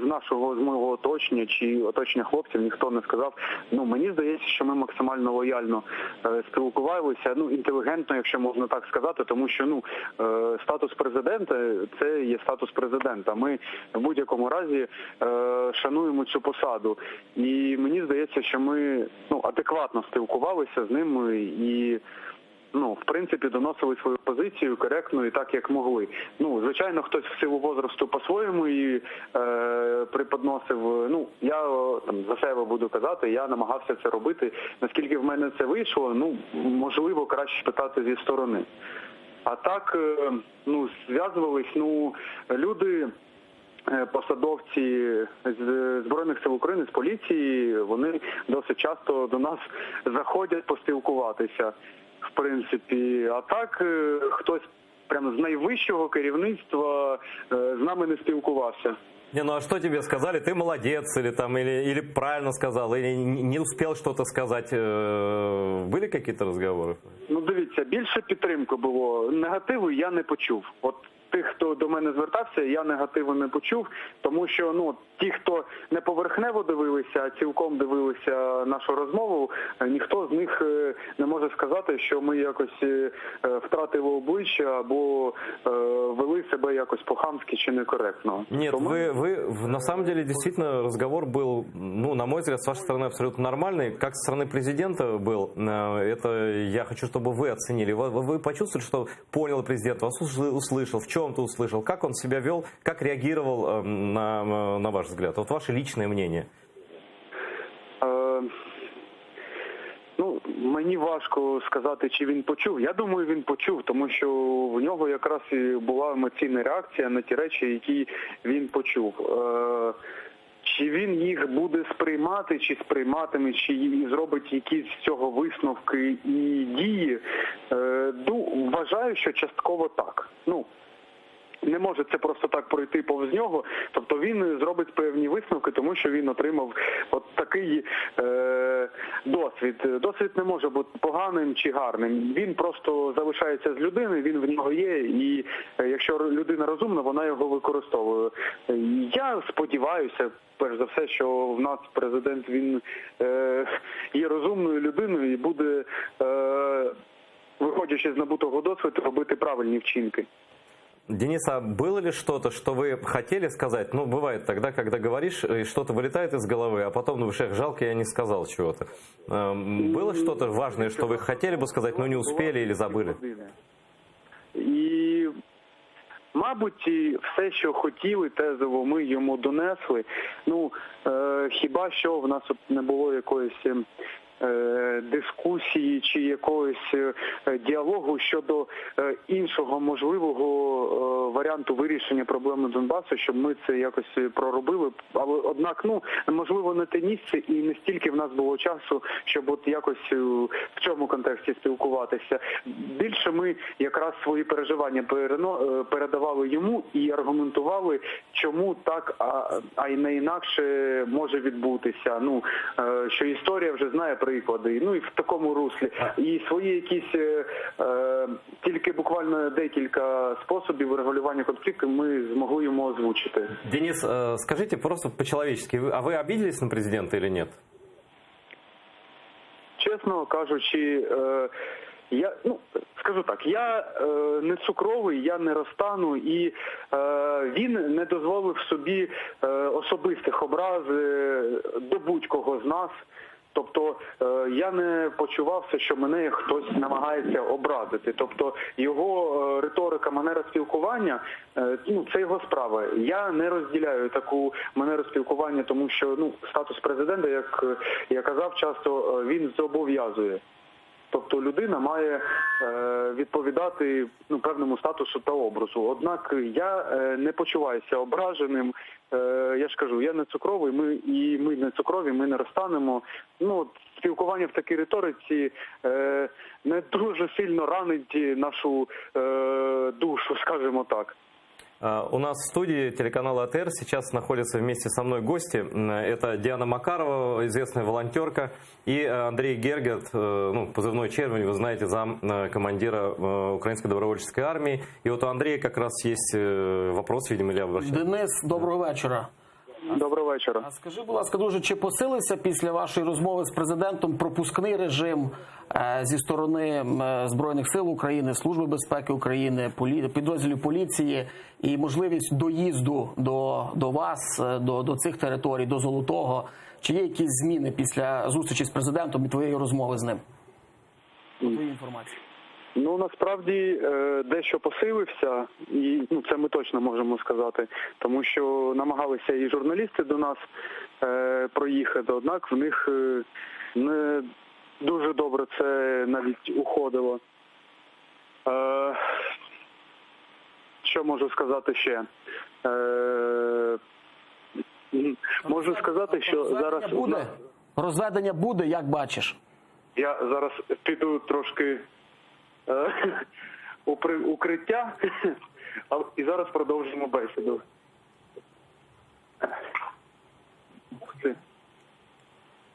з мого оточення чи оточення хлопців ніхто не сказав. Мені здається, що ми максимально лояльно спілкувалися, інтелігентно, якщо можна так сказати, тому що статус президента – це є статус президента. Ми в будь-якому разі шануємо цю посаду. І мені здається, що ми адекватно спілкувалися з ними і в принципі, доносили свою позицію коректно і так, як могли. Звичайно, хтось в силу возрасту по-своєму її преподносив. Я за себе буду казати, я намагався це робити. Наскільки в мене це вийшло, можливо, краще питати зі сторони. А так, зв'язувались, люди, посадовці з Збройних сил України, з поліції, вони досить часто до нас заходять поспілкуватися. В принципі, а так хтось прямо з найвищого керівництва з нами не спілкувався. А что тебе сказали? Ты молодец, или правильно сказал, или не успел что-то сказать? Были какие-то разговоры? Дивіться, більше підтримки було. Негативу я не почув. От тих, хто до мене звертався, я негативу не почув, тому що ті, хто не поверхнево дивилися, а цілком дивилися нашу розмову, ніхто з них не може сказати, що ми якось втратили обличчя або вели себе якось по-хамськи чи некоректно. Нет, вы на самом деле действительно разговор был, на мой взгляд, с вашей стороны абсолютно нормальный. Как со стороны президента был, это я хочу, чтобы вы оценили. Вы почувствовали, что понял президент, вас услышал, в чем-то услышал, как он себя вел, как реагировал на ваш взгляд? Вот ваше личное мнение. Мені важко сказати, чи він почув. Я думаю, він почув, тому що в нього якраз і була емоційна реакція на ті речі, які він почув. Чи він їх буде сприймати, чи сприйматиме, чи зробить якісь з цього висновки і дії, вважаю, що частково так. Не може це просто так пройти повз нього. Тобто він зробить певні висновки, тому що він отримав от такий досвід. Досвід не може бути поганим чи гарним. Він просто залишається з людини, він в нього є, і якщо людина розумна, вона його використовує. Я сподіваюся, перш за все, що в нас президент, він є розумною людиною і буде, виходячи з набутого досвіду, робити правильні вчинки. Денис, а было ли что-то, что вы хотели сказать? Бывает тогда, когда говоришь, и что-то вылетает из головы, а потом думаешь, жалко, я не сказал чего-то. Было что-то важное, что вы хотели бы сказать, но не успели или забыли? І, мабуть, все, що хотіли, тезово ми йому донесли. Хіба що в нас не було якоїсь дискусії чи якогось діалогу щодо іншого можливого варіанту вирішення проблеми Донбасу, щоб ми це якось проробили. Але, однак, можливо, не те місце і не стільки в нас було часу, щоб от якось в цьому контексті спілкуватися. Більше ми якраз свої переживання передавали йому і аргументували, чому так, а й не інакше може відбутися. Що історія вже знає приклади, і в такому руслі. І свої якісь тільки буквально декілька способів регулювання конфлікту ми змогли йому озвучити. Денис, скажите просто по-человечески, а вы обиделись на президента или нет? Чесно кажучи, скажу так, я не цукровий, я не розтану, і він не дозволив собі особистих образ до будь-кого з нас. Тобто я не почувався, що мене хтось намагається образити. Тобто його риторика, манера спілкування, це його справа. Я не розділяю таку манеру спілкування, тому що статус президента, як я казав, часто він зобов'язує. Тобто людина має відповідати певному статусу та образу. Однак я не почуваюся ображеним. Я ж кажу, я не цукровий, ми не цукрові, ми не розстанемо. Спілкування в такій риториці не дуже сильно ранить нашу душу, скажімо так. У нас в студии телеканала АТР сейчас находятся вместе со мной гости. Это Диана Макарова, известная волонтерка, и Андрей Гергет, позывной «Червень», вы знаете, зам командира Украинской добровольческой армии. И вот у Андрея как раз есть вопрос, видимо, я обращаюсь. Денис, доброго вечора. Доброго вечора. А скажи, будь ласка, друже, чи посилився після вашої розмови з президентом пропускний режим зі сторони Збройних сил України, Служби безпеки України, підрозділів поліції і можливість доїзду до вас, до цих територій, до Золотого? Чи є якісь зміни після зустрічі з президентом і твоєї розмови з ним? Твої інформації. Насправді дещо посилився, і це ми точно можемо сказати, тому що намагалися і журналісти до нас проїхати, однак в них не дуже добре це навіть уходило. Що можу сказати ще? Можу сказати, що зараз... Розведення буде, як бачиш? Я зараз піду трошки... укриття, і зараз продовжимо бесіду.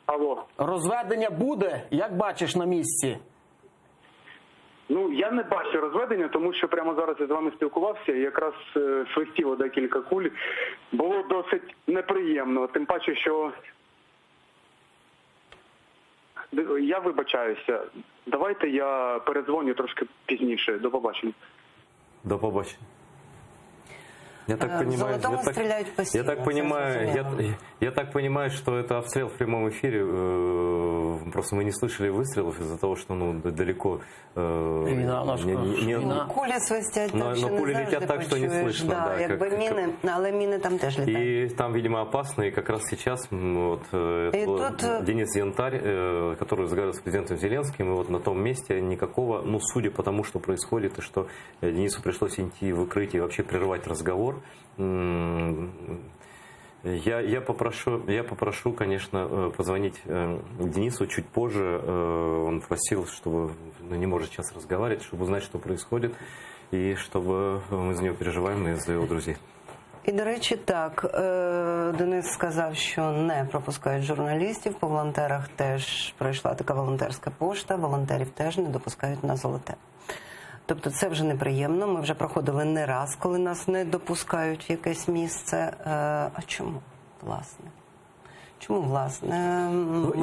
Алло. Розведення буде, як бачиш на місці? Я не бачу розведення, тому що прямо зараз я з вами спілкувався і якраз свистіло декілька куль. Було досить неприємно, тим паче, що... Я вибачаюся. Давайте я передзвоню трошки пізніше. До побачення. До побачення. Я так понимаю, что это обстрел в прямом эфире. Просто мы не слышали выстрелов из-за того, что далеко. Кулі свистять так, що кулі летять так, що не слышно. Да, якби міни, але міни там теж літають. И там, видимо, опасно. И как раз сейчас Денис Янтарь, который разговаривал с президентом Зеленским, и вот на том месте никакого, судя по тому, что происходит, и что Денису пришлось идти в укрытие и вообще прервать разговор. Я попрошу, конечно, позвонить Денису чуть позже. Он просил, чтобы не может сейчас разговаривать, чтобы узнать, что происходит, и чтобы мы за него переживаем и за его друзей. І, до речі, так, Денис сказав, що не пропускають журналістів, по волонтерах теж пройшла така волонтерська пошта, волонтерів теж не допускають на Золоте. Тобто це вже неприємно, ми вже проходили не раз, коли нас не допускають в якесь місце. А чому, власне? Чему, власне,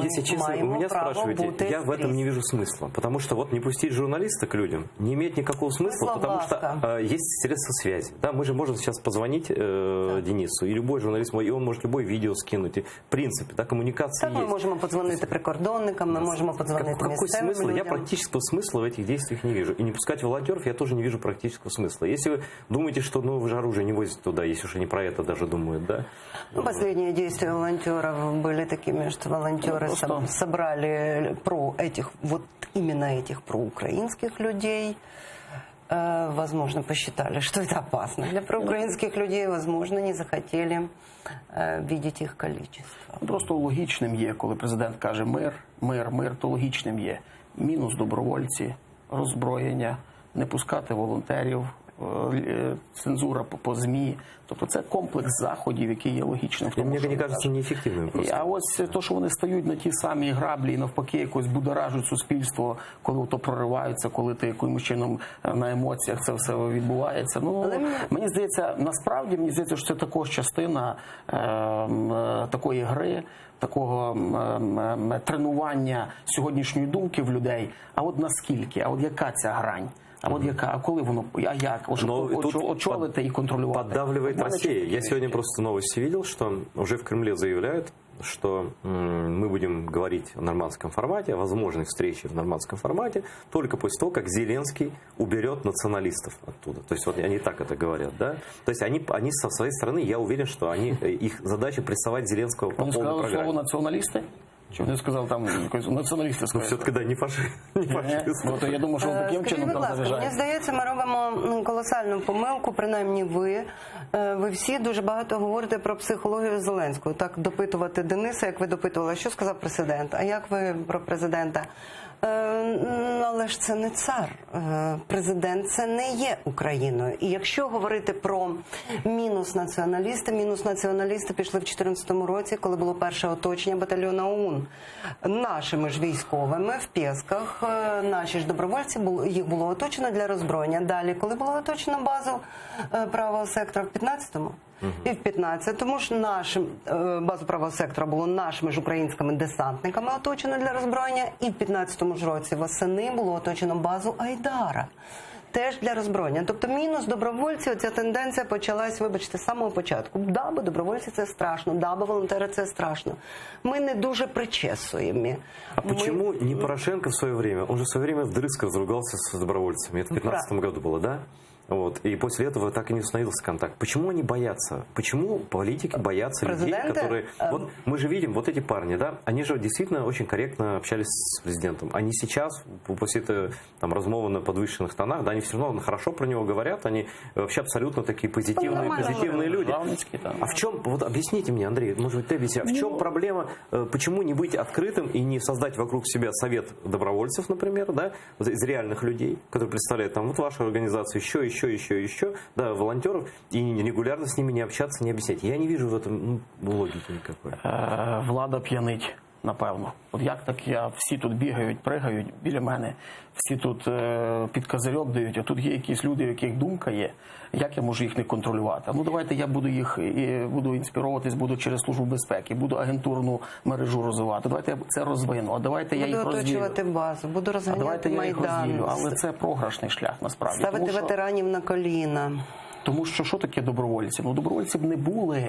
если честно, вы меня спрашиваете, я в этом не вижу смысла. Потому что не пустить журналиста к людям не имеет никакого смысла, потому что есть средства связи. Да, мы же можем сейчас позвонить Денису, и любой журналист, и он может любое видео скинуть. И, в принципе, коммуникация есть. Мы можем позвонить прикордонникам, мы можем позвонить местным людям. Я практического смысла в этих действиях не вижу. И не пускать волонтеров я тоже не вижу практического смысла. Если вы думаете, что вы же оружие не возите туда, если уж они про это даже думают, да? Последние действия волонтеров были такими, что волонтеры собрали именно этих проукраинских людей. Возможно, посчитали, что это опасно для проукраинских людей. Возможно, не захотели видеть их количество. Просто логічним є, коли президент каже мир, то логічним є. Мінус добровольці, роззброєння, не пускати волонтерів, цензура по ЗМІ. Тобто це комплекс заходів, який є логічним. Мені кажеться, неефективним просто. А ось то, що вони стають на ті самі граблі і навпаки якось будоражують суспільство, коли то прориваються, коли ти якимось чином на емоціях це все відбувається. Мені здається, насправді, що це також частина такої гри, такого тренування сьогоднішньої думки в людей. А от наскільки? А от яка ця грань? А коли воно, як? Очолити и контролировать. Поддавливает Россия. Я сегодня просто новости видел, что уже в Кремле заявляют, что мы будем говорить о нормандском формате, о возможной встрече в нормандском формате, только после того, как Зеленский уберет националистов оттуда. То есть вот они так это говорят, да? То есть они со своей стороны, я уверен, что их задача прессовать Зеленского по Он полной сказав программе. слово націоналісти? Чи він сказав там якось націоналісти Ну, сказали? все-таки, да, не фашист. Ну, то я думаю, що він таким Скажіть, чином будь там ласка, мені заряджає. здається, ми робимо колосальну помилку, принаймні ви. Ви всі дуже багато говорите про психологію Зеленського. Так допитувати Дениса, як ви допитували, що сказав президент, а як ви про президента? Але ж це не цар. Президент це не є Україною. І якщо говорити про мінус націоналісти пішли в 2014 році, коли було перше оточення батальйону ОУН. Нашими ж військовими в Пєсках, наші ж добровольці, їх було оточено для роззброєння. Далі, коли було оточено базу правого сектора в 15-му, і в 15-му ж базу правого сектора було нашими ж українськими десантниками оточено для роззброєння, і в 15-му ж році восени було оточено базу Айдара. Теж для роззброєння. Тобто мінус добровольців, ця тенденція почалась, вибачте, з самого початку. Да, бо добровольці це страшно, да, бо волонтери це страшно. Ми не дуже причесуємо. А почему не Порошенко в свое время? Он же в свое время вдрызг разругался с добровольцами. Это в 2015 году было, да? Вот. И после этого так и не установился контакт. Почему они боятся? Почему политики боятся людей, которые... Вот мы же видим, вот эти парни, да, они же действительно очень корректно общались с президентом. Они сейчас, после этой там, размовы на подвышенных тонах, да, они все равно хорошо про него говорят, они вообще абсолютно такие позитивные люди. А в чем, вот объясните мне, Андрей, может быть, ты объясни, а в чем проблема, почему не быть открытым и не создать вокруг себя совет добровольцев, например, да, вот из реальных людей, которые представляют там вот вашу организацию, еще, да, волонтеров, и регулярно с ними не общаться, не объяснять. Я не вижу в этом логики никакой. Влада п'янить, напевно. От як так всі тут бігають, пригають біля мене, всі тут під козирьок дають, а тут є якісь люди, у яких думка є, як я можу їх не контролювати? Ну давайте я буду їх, буду інспіруватись, буду через Службу безпеки, буду агентурну мережу розвивати, давайте я це розвину, а давайте я їх розділю. Буду оточувати базу, буду розганяти Майдан. Але це програшний шлях насправді. Ставити ветеранів на коліна. Тому що таке добровольці? Ну добровольці б не були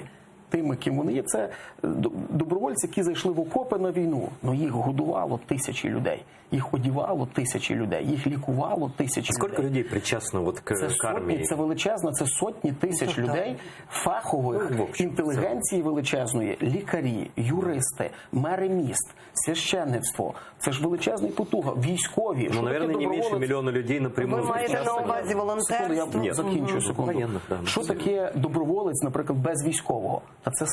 тими, ким вони є. Це добровольці, які зайшли в окопи на війну. Ну їх годувало тисячі людей, їх одівало тисячі людей, їх лікувало тисячі людей. Скільки людей причасно вот к армії? Це величезно, це сотні тисяч людей, фахових, інтелігенції величезної, лікарі, юристи, мери міст, священництво. Це ж величезний потуга, військові. Ну, наверное, не менше мільйона людей напряму. Ви маєте на увазі волонтерство? Я закінчую секунду. Що таке доброволець, наприклад, без військового? Та це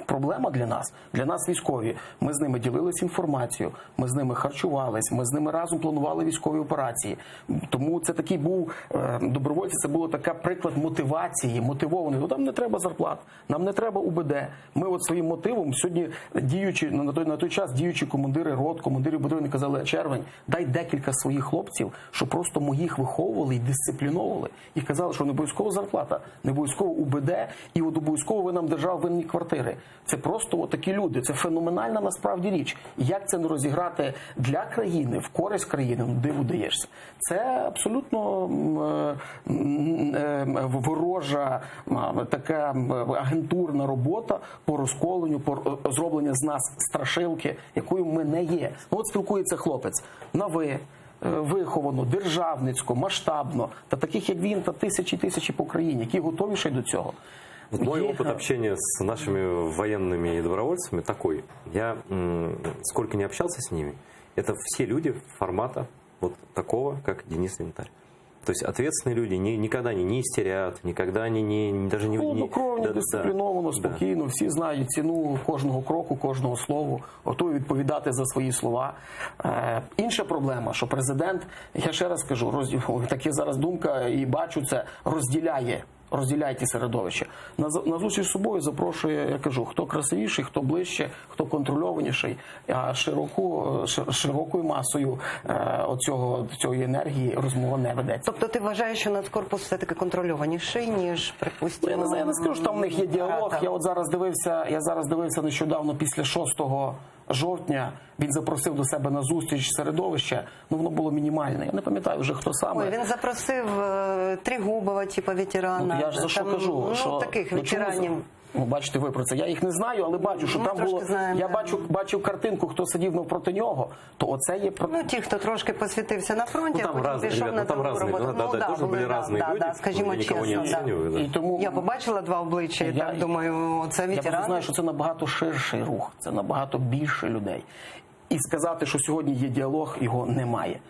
проблема для нас. Для нас військові. Ми з ними ділились інформацією, ми з ними харчувались, ми з ними разом планували військові операції. Тому це такий був, добровольці, це було такий приклад мотивації, мотивований. Ну, нам не треба зарплат, нам не треба УБД. Ми от своїм мотивом сьогодні діючі, на той час діючі командири рот, командири батальйонів казали: Червень, дай декілька своїх хлопців, що просто моїх виховували і дисципліновували. І казали, що не обов'язково зарплата, не обов'язково УБД, і от обов'язково ви нам держава винні квартири. Це просто такі люди, це феноменальна насправді річ. Як це не розіграти для країни, в користь країни, ну диву даєшся. Це абсолютно ворожа, така агентурна робота по розколенню, по зробленню з нас страшилки, якою ми не є. Ну, от спілкується хлопець на ви, виховано, державницько, масштабно, та таких як він, та тисячі по країні, які готові ще й до цього. Вот мой опыт общения с нашими военными и добровольцами такой. Я сколько не общался с ними, это все люди формата вот такого, как Денис Янтарь. То есть ответственные люди никогда не истерят, никогда они даже не... Холоднокровно, дисципліновано, спокійно, всі знають ціну кожного кроку, кожного слова, готові відповідати за свої слова. Інша проблема, що президент, я ще раз кажу, таке зараз думка і бачу це, розділяє ті середовища. На зустріч з собою запрошує, я кажу, хто красивіший, хто ближче, хто контрольованіший, а широкою масою цієї енергії розмова не ведеться. Тобто ти вважаєш, що Нацкорпус все-таки контрольованіший, ніж, припустимо... Я не скажу, що там в них є діалог. Я зараз дивився нещодавно, після 6 жовтня, він запросив до себе на зустріч середовище, ну воно було мінімальне. Я не пам'ятаю вже, хто саме. Ой, він запросив Трегубова, типу ветерана. Ну, я ж за що кажу? Ну, що, таких ветеранів. Ну, бачите ви про це. Я їх не знаю, але бачу, що Ми там трошки було... знаємо, Я да. бачив картинку, хто сидів навпроти нього, то оце є... Ну, ті, хто трошки посвітився на фронті, Ну, а там потім разные, пішов ребят, на ну, там другу разные, роботу. да, да, должны были разные люди, скажімо я никого не чесно. оцениваю, да. І тому... Я побачила два обличчя, і Я- так думаю, це Я просто ветерани. знаю, що це набагато ширший рух, це набагато більше людей. І сказати, що сьогодні є діалог, його немає.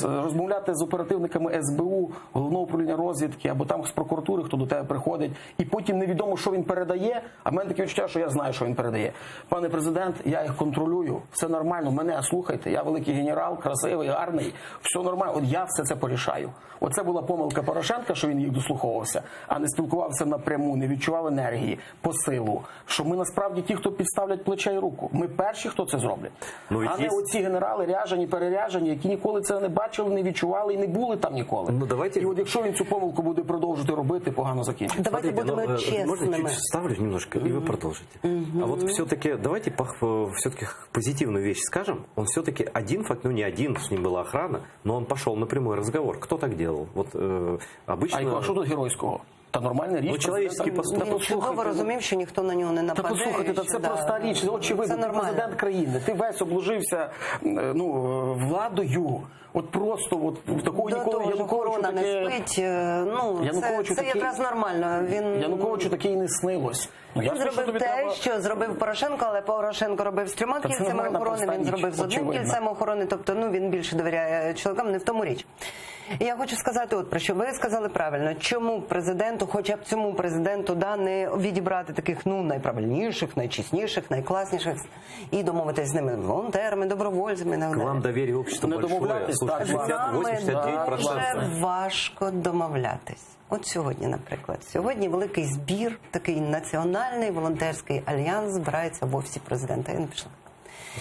Розмовляти з оперативниками СБУ, Головного управління розвідки, або там з прокуратури, хто до тебе приходить, і потім невідомо, що він передає, а в мене таке відчуття, що я знаю, що він передає. Пане президент, я їх контролюю, все нормально, мене слухайте, я великий генерал, красивий, гарний, все нормально, от я все це порішаю. Оце була помилка Порошенка, що він їх дослуховувався, а не спілкувався напряму, не відчував енергії, посилу, що ми насправді ті, хто підставлять плече і руку. Ми перші, хто це зроблять. Ну, А не є- оці генерали ряжені, переряжені, які ніколи це не бачили, не відчували і не були там ніколи. Ну, давайте- І от якщо він цю помилку буде продовжувати робити, погано закінчиться. Давайте будемо Можно чесними. чуть вставлю немножко, и вы продолжите. А вот все-таки, давайте все-таки позитивную вещь скажем. Он все-таки один факт, ну не один, с ним была охрана, но он пошел на прямой разговор. Кто так делал? Вот обычно... Айко, а що тут геройського? Та нормальна річ. Ну, чоловічський поступок. Він чудово розумів, що ніхто на нього не Та нападе. послухайте, та що, це да, проста річ, очевидно, це ти нормально. президент країни, ти весь обложився владою, от просто от такого До ніколи того ж, Януковичу охорона не таке... спить. Ну, Януковичу це такий- якраз нормально. Він Януковичу таке і не снилось. Ну, Він ясно, що зробив тобі те, треба- що зробив Порошенко, але Порошенко робив з трьома Та це кільцями нормальна охорони, проста він річ, зробив з одним очевидно. кільцем охорони, тобто він більше довіряє чоловікам, не в тому річ. І я хочу сказати от про що. Ви сказали правильно, чому президенту, хоча б цьому президенту, не відібрати таких, найправильніших, найчесніших, найкласніших і домовитись з ними волонтерами, добровольцями. К вам доверие общества Не большое. домовлятись, Слушайте, так, З нами 89%. дуже важко домовлятись. От сьогодні, наприклад, сьогодні великий збір, такий національний волонтерський альянс збирається в офісі президента. Я не пішла.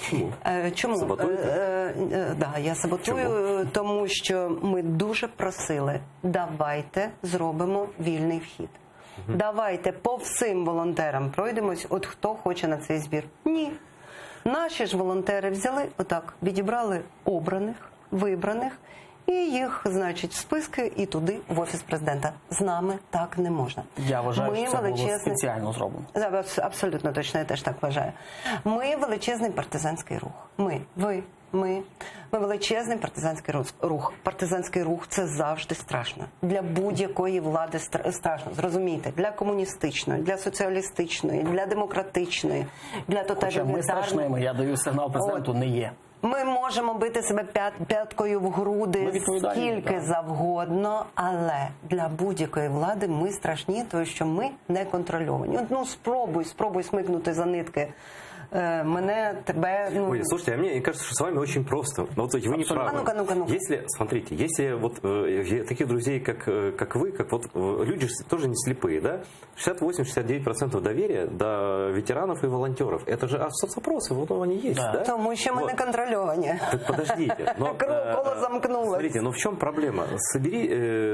Чому? Чому? Саботуєте? Да, я саботую, тому що ми дуже просили, давайте зробимо вільний вхід. Давайте по всім волонтерам пройдемось, от хто хоче на цей збір. Ні. Наші ж волонтери взяли, отак, відібрали обраних, вибраних, і їх, значить, в списки і туди, в офіс президента. З нами так не можна. Я вважаю, Ми що це було величезний- спеціально зроблено. Абсолютно точно, я теж так вважаю. Ми величезний партизанський рух. Ми величезний партизанський рух. Партизанський рух – це завжди страшно. Для будь-якої влади страшно. Зрозумійте, для комуністичної, для соціалістичної, для демократичної, для Хоча ми тоталітарної. страшними, я даю сигнал президенту, не є. Ми можемо бити себе п'яткою в Ми груди відповідальні, скільки так. завгодно, але для будь-якої влади ми страшні, тому що ми не контрольовані. Ну, спробуй смикнути за нитки мене, тебе. Ой, слушайте, а мне кажется, что с вами очень просто. Но вот вы не правы. А ну-ка. Если, смотрите, если вот таких друзей, как вы, как вот люди же тоже не слепые, да? 68-69% доверия до ветеранов и волонтеров. Это же соцопросы, вот они есть, да? Тому що ми Вот. не контрольовані. Так подождите. Но, Коло замкнулось. Смотрите, но в чем проблема?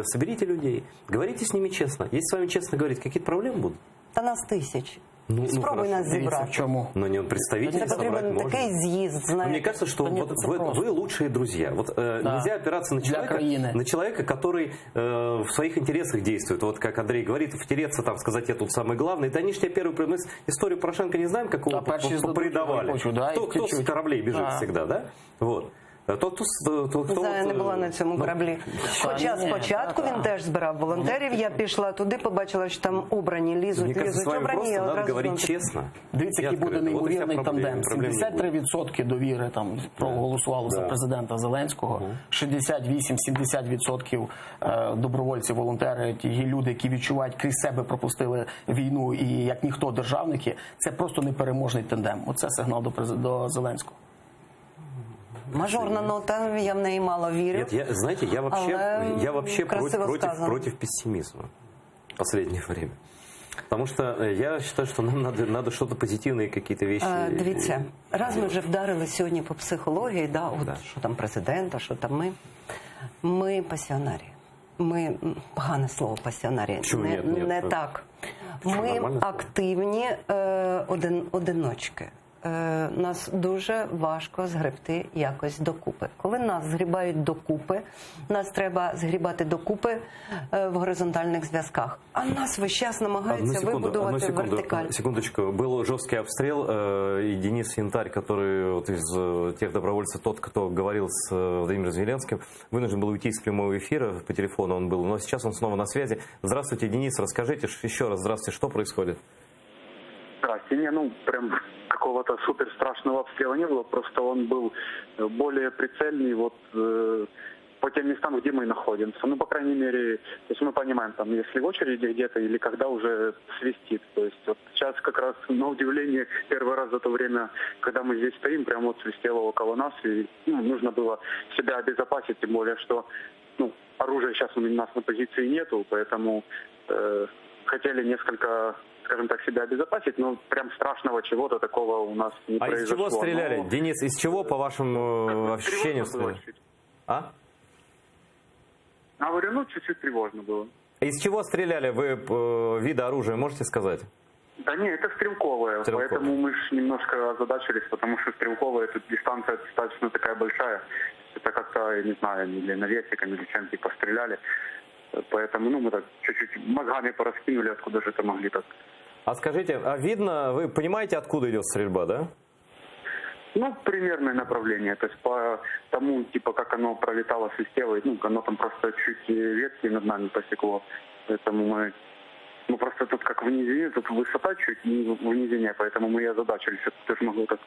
Соберите людей, говорите с ними честно. Если с вами честно говорить, какие-то проблемы будут? Та нас тисяч. Ну, Спробуй хорошо. нас Дивіться, в зібрати. чому. Но не представителей Це собрать потрібен можно. такий з'їзд, Но знаєте. мне кажется, что Да нет, вот это вы, просто. вы лучшие друзья. Вот нельзя опираться на Для человека, краины. Который в своих интересах действует. Вот как Андрей говорит, втереться, там, сказать, я тут самый главный. Да они же тебя первый... Мы историю Порошенко не знаем, какого А перші здадуть предавали. почву, да, Кто і с втечуть. кораблей бежит Да. всегда, да? Вот. Я не була на цьому кораблі. Хоча ні, спочатку він теж збирав волонтерів, я пішла туди, побачила, що там обрані, Мне лізуть, кажется, с вами обрані. просто я надо одразу говорить думаю, честно. Дивіться, и який буде открыто. Вот и вся неймовірний тандем. проблем не будет. 73% довіри там проголосувало за президента Зеленського, 68-70% добровольці, волонтери, ті люди, які відчувають крізь себе, пропустили війну і як ніхто державники. Це просто непереможний тандем. Оце сигнал до Зеленського. Мажорна нота, я в неї мало вірю. Нет, знаете, я вообще красиво сказано. против пессимизма в последнее время. Потому что я считаю, что нам надо что-то позитивные какие-то вещи. Дивіться, раз ми вже вдарили сьогодні по психології, що там президент, а що там ми. Ми пасіонарі. Ми, погане слово пасіонарі, Чому? Ні, не так. Ми нормально слово. активні одиночки. нас дуже важко згребти якось докупи. Коли нас згрібають докупи, нас треба згрібати докупи в горизонтальних зв'язках. А нас весь час намагаються вибудувати вертикаль. Секундочку. Был жесткий обстрел, и Денис Янтарь, который вот из тех добровольцев, тот, кто говорил с Владимиром Зеленским, вынужден был уйти из прямого эфира, по телефону он был, но сейчас он снова на связи. Здравствуйте, Денис, расскажите еще раз, здравствуйте, что происходит? Здрасте. Прям какого-то супер страшного обстрела не было, просто он был более прицельный по тем местам, где мы находимся. Ну, по крайней мере, то есть мы понимаем, там, если в очереди где-то или когда уже свистит. То есть вот сейчас как раз, на удивление, первый раз за то время, когда мы здесь стоим, прямо вот свистело около нас, и нужно было себя обезопасить, тем более, что оружия сейчас у нас на позиции нету, поэтому хотели несколько, скажем так, себя обезопасить, но прям страшного чего-то такого у нас не произошло. А из чего стреляли? Денис, из чего, по вашим ощущениям, стреляли? А? Говорю, чуть-чуть тревожно было. Из чего стреляли? Вы виды оружия можете сказать? Да нет, это стрелковое, поэтому мы же немножко озадачились, потому что стрелковая, тут дистанция достаточно такая большая. Это как-то, я не знаю, или навесиками, или чем-то постреляли. Поэтому, мы так чуть-чуть мозгами пораскинули, откуда же это могли так. А скажите, а видно, вы понимаете, откуда идет стрельба, да? Примерное направление. То есть по тому, как оно пролетало, свистело, оно там просто чуть ветки над нами посекло. Поэтому мы просто тут как в низине, тут высота чуть в низине, поэтому мы и озадачились, это же могло так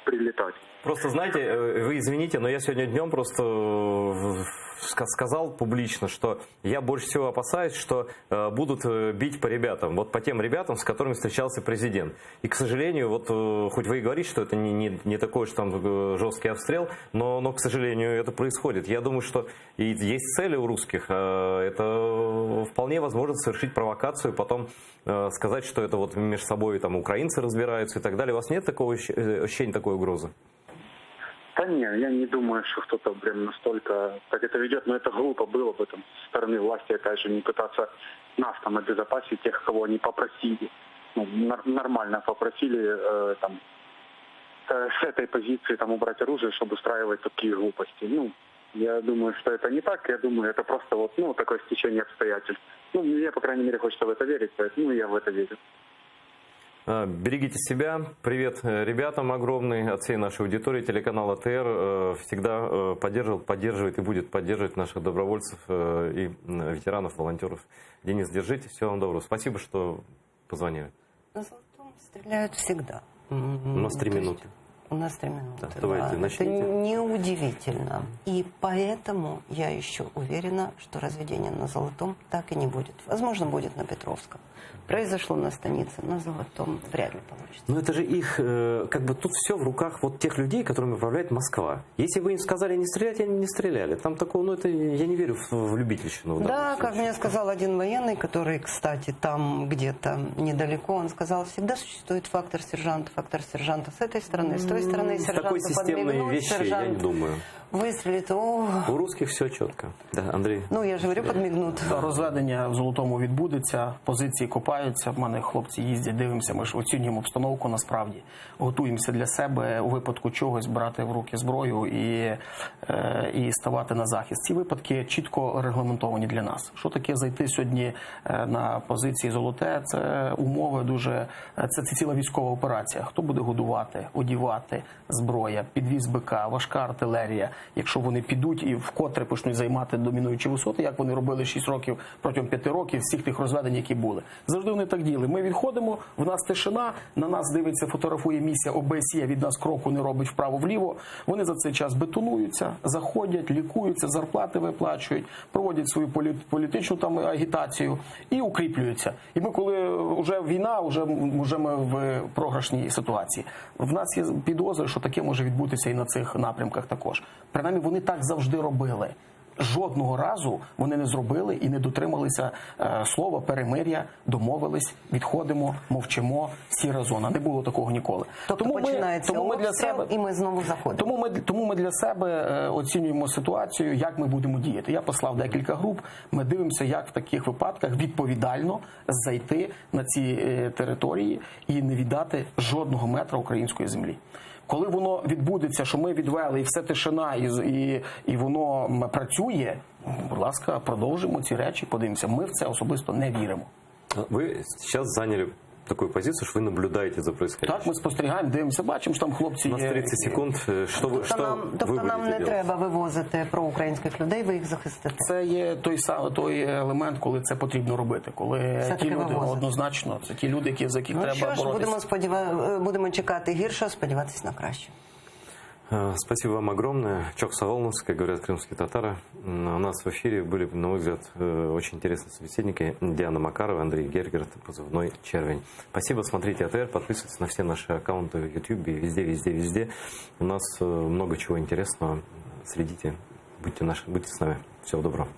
прилетать. Просто знаете, вы извините, но я сегодня днем просто сказал публично, что я больше всего опасаюсь, что будут бить по ребятам, вот по тем ребятам, с которыми встречался президент. И, к сожалению, хоть вы и говорите, что это не такой уж там жесткий обстрел, но, к сожалению, это происходит. Я думаю, что и есть цели у русских, это вполне возможно совершить провокацию, потом сказать, что это между собой там украинцы разбираются и так далее. У вас нет такого ощущения, такой угрозы? Да нет, я не думаю, что кто-то прям настолько так это ведет, но это глупо было бы там со стороны власти, опять же, не пытаться нас там обезопасить, тех, кого они попросили. Нормально попросили с этой позиции там убрать оружие, чтобы устраивать такие глупости. Я думаю, что это не так, я думаю, это просто такое стечение обстоятельств. Мне, по крайней мере, хочется в это верить, поэтому я в это верю. Берегите себя. Привет ребятам огромный от всей нашей аудитории. Телеканал АТР всегда поддерживал, поддерживает и будет поддерживать наших добровольцев и ветеранов, волонтеров. Денис, держите. Всего вам доброго. Спасибо, что позвонили. На Золотом стреляют всегда. У нас 3 минуты. У нас 3 минуты. Да, давайте, начните. Это неудивительно. И поэтому я еще уверена, что разведение на Золотом так и не будет. Возможно, будет на Петровском. Произошло на станице, на Золотом вряд ли получится. Но это же их, тут все в руках тех людей, которыми управляет Москва. Если бы им сказали не стрелять, они не стреляли. Там такого, это я не верю в любительщину. Да, как мне сказал один военный, который, кстати, там где-то недалеко, он сказал, всегда существует фактор сержанта с этой стороны, с той стороны, сержанту такой системной вещи я не думаю. Выстрелит, У русских все чітко. Да, Андрій. Я ж говорю, підмігнуть. Розведення в Золотому відбудеться, позиції копаються, в мене хлопці їздять, дивимося, ми ж оцінюємо обстановку насправді. Готуємося для себе у випадку чогось брати в руки зброю і ставати на захист. Ці випадки чітко регламентовані для нас. Що таке зайти сьогодні на позиції Золоте? Це умови дуже, це ціла військова операція. Хто буде годувати, одівати, зброя, підвіз БК, важка артилерія. Якщо вони підуть і вкотре почнуть займати домінуючі висоти, як вони робили 6 років протягом 5 років всіх тих розведень, які були. Завжди вони так діяли. Ми відходимо, в нас тишина, на нас дивиться, фотографує місія ОБСЄ, від нас кроку не робить вправо-вліво. Вони за цей час бетонуються, заходять, лікуються, зарплати виплачують, проводять свою політичну агітацію і укріплюються. І ми, коли вже війна, вже ми в програшній ситуації. В нас є підозри, що таке може відбутися і на цих напрямках також. Принаймні, вони так завжди робили. Жодного разу вони не зробили і не дотрималися слова перемир'я, домовились, відходимо, мовчимо, сіра зона. Не було такого ніколи. Тобто починається обстріл, і ми знову заходимо. Тому ми для себе оцінюємо ситуацію, як ми будемо діяти. Я послав декілька груп, ми дивимося, як в таких випадках відповідально зайти на ці території і не віддати жодного метра української землі. Коли воно відбудеться, що ми відвели, і все тишина, і воно працює, будь ласка, продовжимо ці речі, подивимося. Ми в це особисто не віримо. Вы сейчас заняли такую позицию, что вы наблюдаете за происходящим. Так, ми спостерігаємо, дивимося, бачимо, що там хлопці У нас є. 30 секунд. Что вы Тобто нам не будете делать? треба вивозити проукраїнських людей, ви їх захистите. Це є той елемент, коли це потрібно робити. Коли Все-таки ті люди вивозити. однозначно, це ті люди, за яких Ну треба що ж, боротися. будемо чекати гірше, сподіватися на краще. Спасибо вам огромное. Чок Саволнус, как говорят крымские татары. У нас в эфире были, на мой взгляд, очень интересные собеседники. Диана Макарова, Андрей Гергерт, позывной «Червень». Спасибо, смотрите АТР, подписывайтесь на все наши аккаунты в YouTube, везде. У нас много чего интересного. Следите, будьте с нами. Всего доброго.